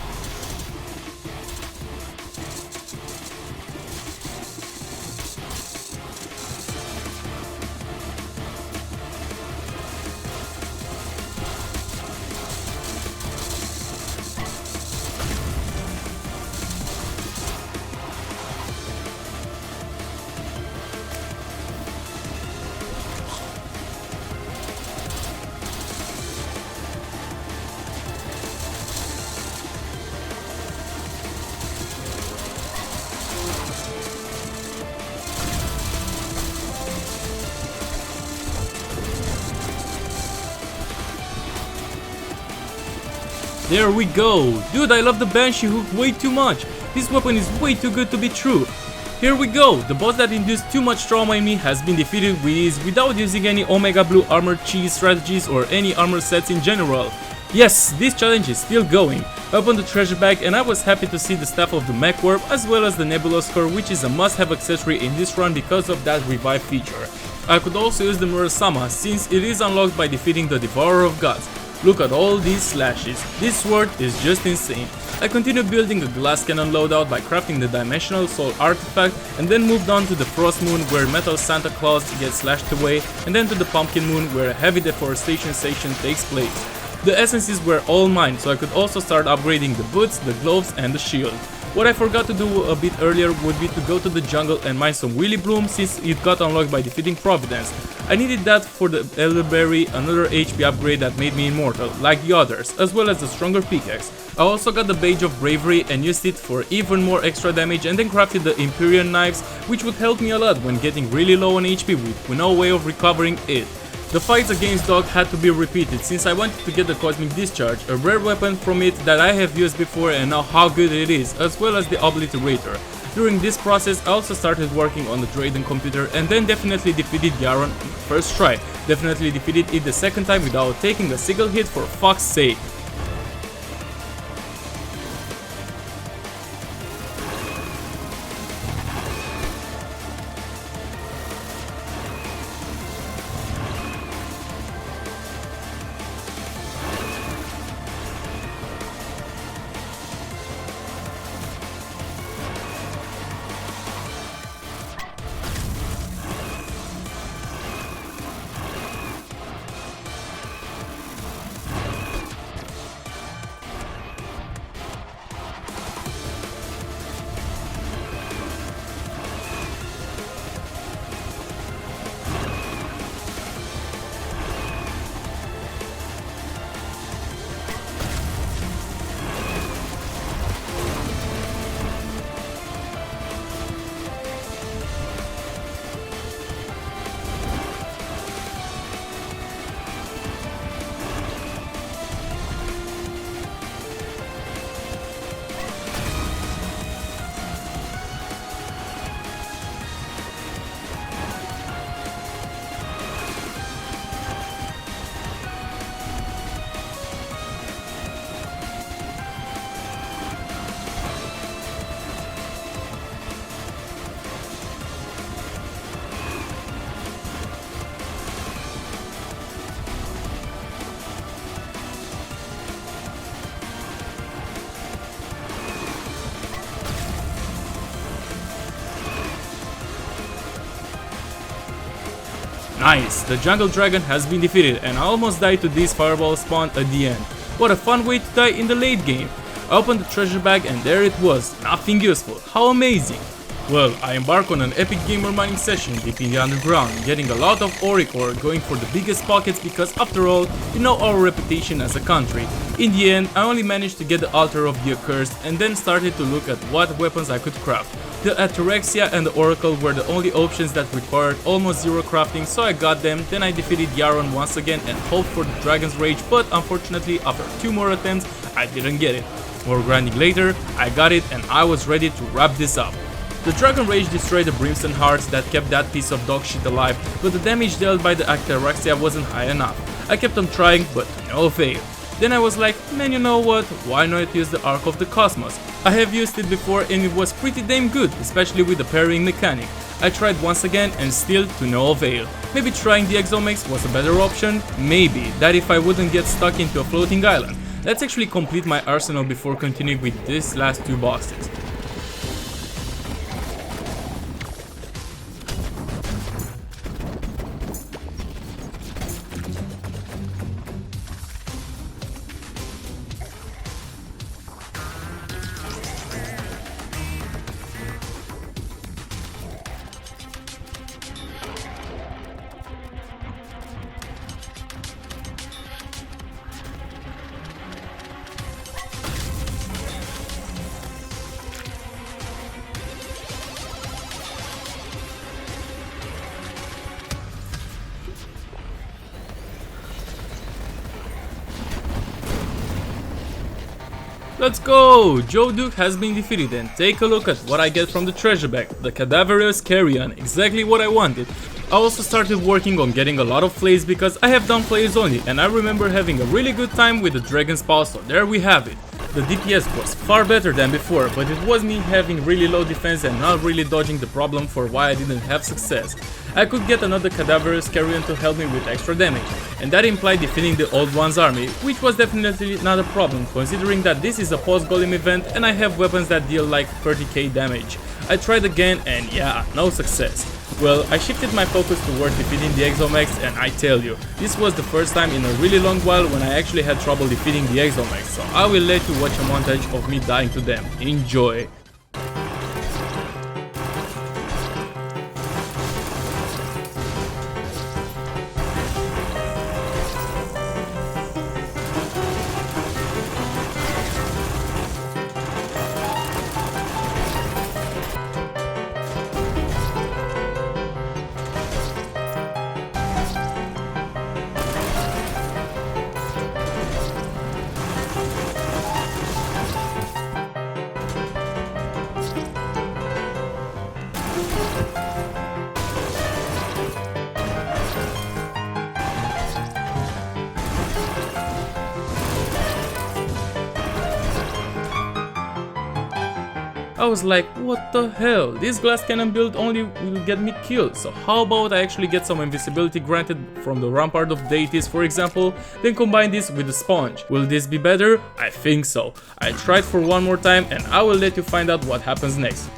There we go! Dude, I love the Banshee hook way too much! This weapon is way too good to be true! Here we go! The boss that induced too much trauma in me has been defeated with ease without using any Omega Blue armor cheese strategies or any armor sets in general. Yes, this challenge is still going. I opened the treasure bag and I was happy to see the staff of the Mech Warp as well as the Nebulous Core, which is a must-have accessory in this run because of that revive feature. I could also use the Murasama since it is unlocked by defeating the Devourer of Gods. Look at all these slashes, this sword is just insane. I continued building a glass cannon loadout by crafting the Dimensional Soul artifact and then moved on to the Frost Moon where Metal Santa Claus gets slashed away and then to the Pumpkin Moon where a heavy deforestation station takes place. The essences were all mine, so I could also start upgrading the boots, the gloves and the shield. What I forgot to do a bit earlier would be to go to the jungle and mine some Willy Bloom since it got unlocked by defeating Providence. I needed that for the Elderberry, another HP upgrade that made me immortal, like the others, as well as the stronger pickaxe. I also got the Badge of Bravery and used it for even more extra damage and then crafted the Empyrean knives, which would help me a lot when getting really low on HP with no way of recovering it. The fights against Dog had to be repeated since I wanted to get the Cosmic Discharge, a rare weapon from it that I have used before and know how good it is, as well as the Obliterator. During this process I also started working on the Drayden computer and then definitely defeated Yharon first try, definitely defeated it the second time without taking a single hit for fuck's sake. Nice, the jungle dragon has been defeated and I almost died to this fireball spawn at the end. What a fun way to die in the late game. I opened the treasure bag and there it was, nothing useful, how amazing. Well, I embark on an epic gamer mining session deep in the underground, getting a lot of ore, going for the biggest pockets because after all, you know our reputation as a country. In the end, I only managed to get the altar of the accursed and then started to look at what weapons I could craft. The Ataraxia and the Oracle were the only options that required almost zero crafting, so I got them, then I defeated Yharon once again and hoped for the Dragon's Rage, but unfortunately after 2 more attempts, I didn't get it. More grinding later, I got it and I was ready to wrap this up. The Dragon Rage destroyed the Brimstone Hearts that kept that piece of dog shit alive, but the damage dealt by the Ataraxia wasn't high enough. I kept on trying, but to no avail. Then I was like, man, you know what, why not use the Arc of the Cosmos? I have used it before and it was pretty damn good, especially with the parrying mechanic. I tried once again and still to no avail. Maybe trying the Exo Mechs was a better option? Maybe, that if I wouldn't get stuck into a floating island. Let's actually complete my arsenal before continuing with these last two bosses. Let's go! Joe Duke has been defeated and take a look at what I get from the treasure bag, the Cadaverous Carrion, exactly what I wanted. I also started working on getting a lot of flays because I have done flays only and I remember having a really good time with the Dragon's Paw, so there we have it. The DPS was far better than before, but it was me having really low defense and not really dodging the problem for why I didn't have success. I could get another Cadaverous Carrion to help me with extra damage, and that implied defeating the Old One's army, which was definitely not a problem considering that this is a post-Golem event and I have weapons that deal like 30k damage. I tried again and yeah, no success. Well, I shifted my focus towards defeating the Exo Mechs and I tell you, this was the first time in a really long while when I actually had trouble defeating the Exo Mechs, so I will let you watch a montage of me dying to them. Enjoy! I was like, what the hell, this glass cannon build only will get me killed, so how about I actually get some invisibility granted from the Rampart of Deities for example, then combine this with the sponge. Will this be better? I think so. I tried for one more time and I will let you find out what happens next.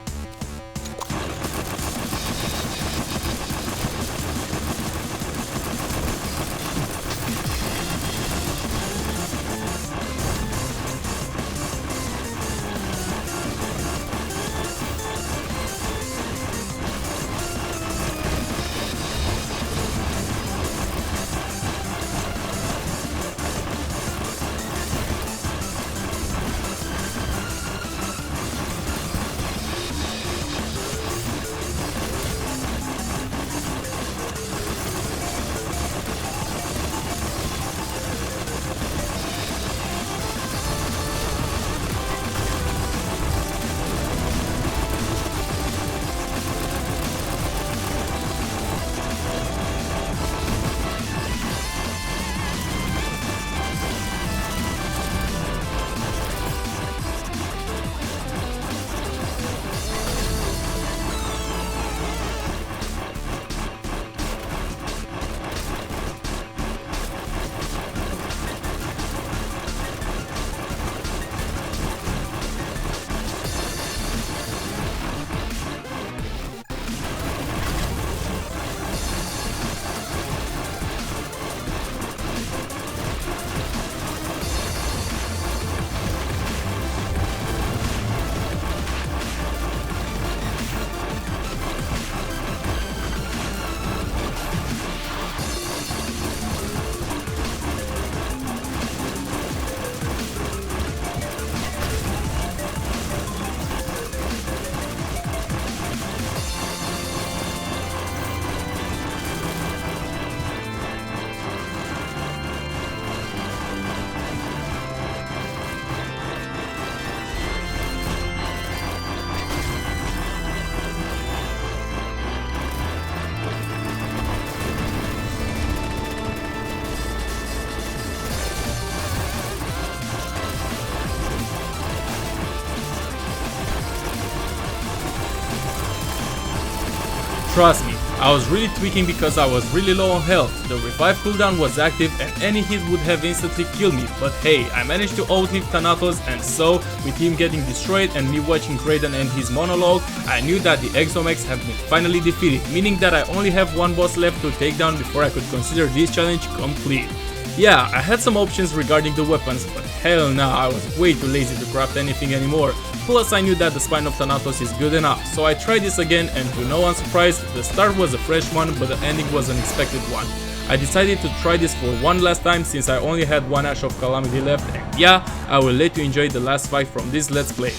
Trust me, I was really tweaking because I was really low on health. The revive cooldown was active and any hit would have instantly killed me, but hey, I managed to outlive Thanatos, and so, with him getting destroyed and me watching Kraden end his monologue, I knew that the Exo Mechs have been finally defeated, meaning that I only have one boss left to take down before I could consider this challenge complete. Yeah, I had some options regarding the weapons, but hell nah, I was way too lazy to craft anything anymore. Plus I knew that the spine of Thanatos is good enough, so I tried this again, and to no one's surprise, the start was a fresh one, but the ending was an unexpected one. I decided to try this for one last time since I only had one Ash of Calamity left, and yeah, I will let you enjoy the last fight from this Let's Play.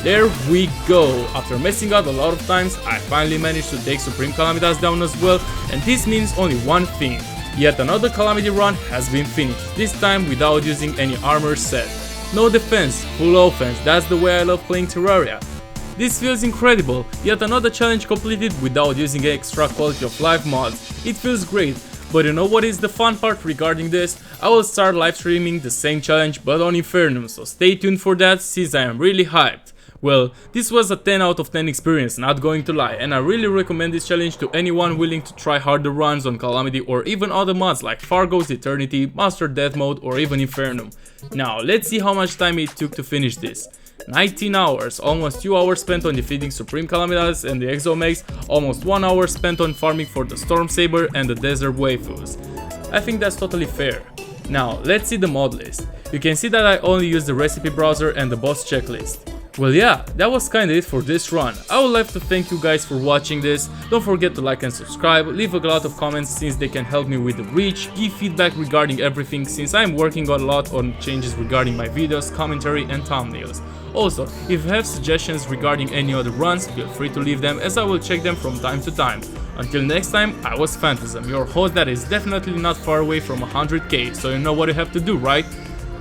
There we go. After messing up a lot of times, I finally managed to take Supreme Calamitas down as well, and this means only one thing. Yet another Calamity run has been finished, this time without using any armor set. No defense, full offense, that's the way I love playing Terraria. This feels incredible, yet another challenge completed without using extra quality of life mods. It feels great, but you know what is the fun part regarding this? I will start live streaming the same challenge but on Infernum, so stay tuned for that since I am really hyped. Well, this was a 10 out of 10 experience, not going to lie, and I really recommend this challenge to anyone willing to try harder runs on Calamity or even other mods like Fargo's Eternity, Master Death Mode or even Infernum. Now, let's see how much time it took to finish this. 19 hours, almost 2 hours spent on defeating Supreme Calamitas and the Exo Mechs, almost 1 hour spent on farming for the Storm Saber and the Desert Waifus. I think that's totally fair. Now, let's see the mod list. You can see that I only use the recipe browser and the boss checklist. Well yeah, that was kinda it for this run. I would like to thank you guys for watching this. Don't forget to like and subscribe, leave a lot of comments since they can help me with the reach, give feedback regarding everything since I'm working a lot on changes regarding my videos, commentary and thumbnails. Also, if you have suggestions regarding any other runs, feel free to leave them as I will check them from time to time. Until next time, I was Phantasm, your host that is definitely not far away from 100k, so you know what you have to do, right?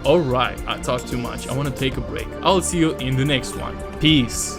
Alright, I talked too much, I wanna take a break. I'll see you in the next one. Peace.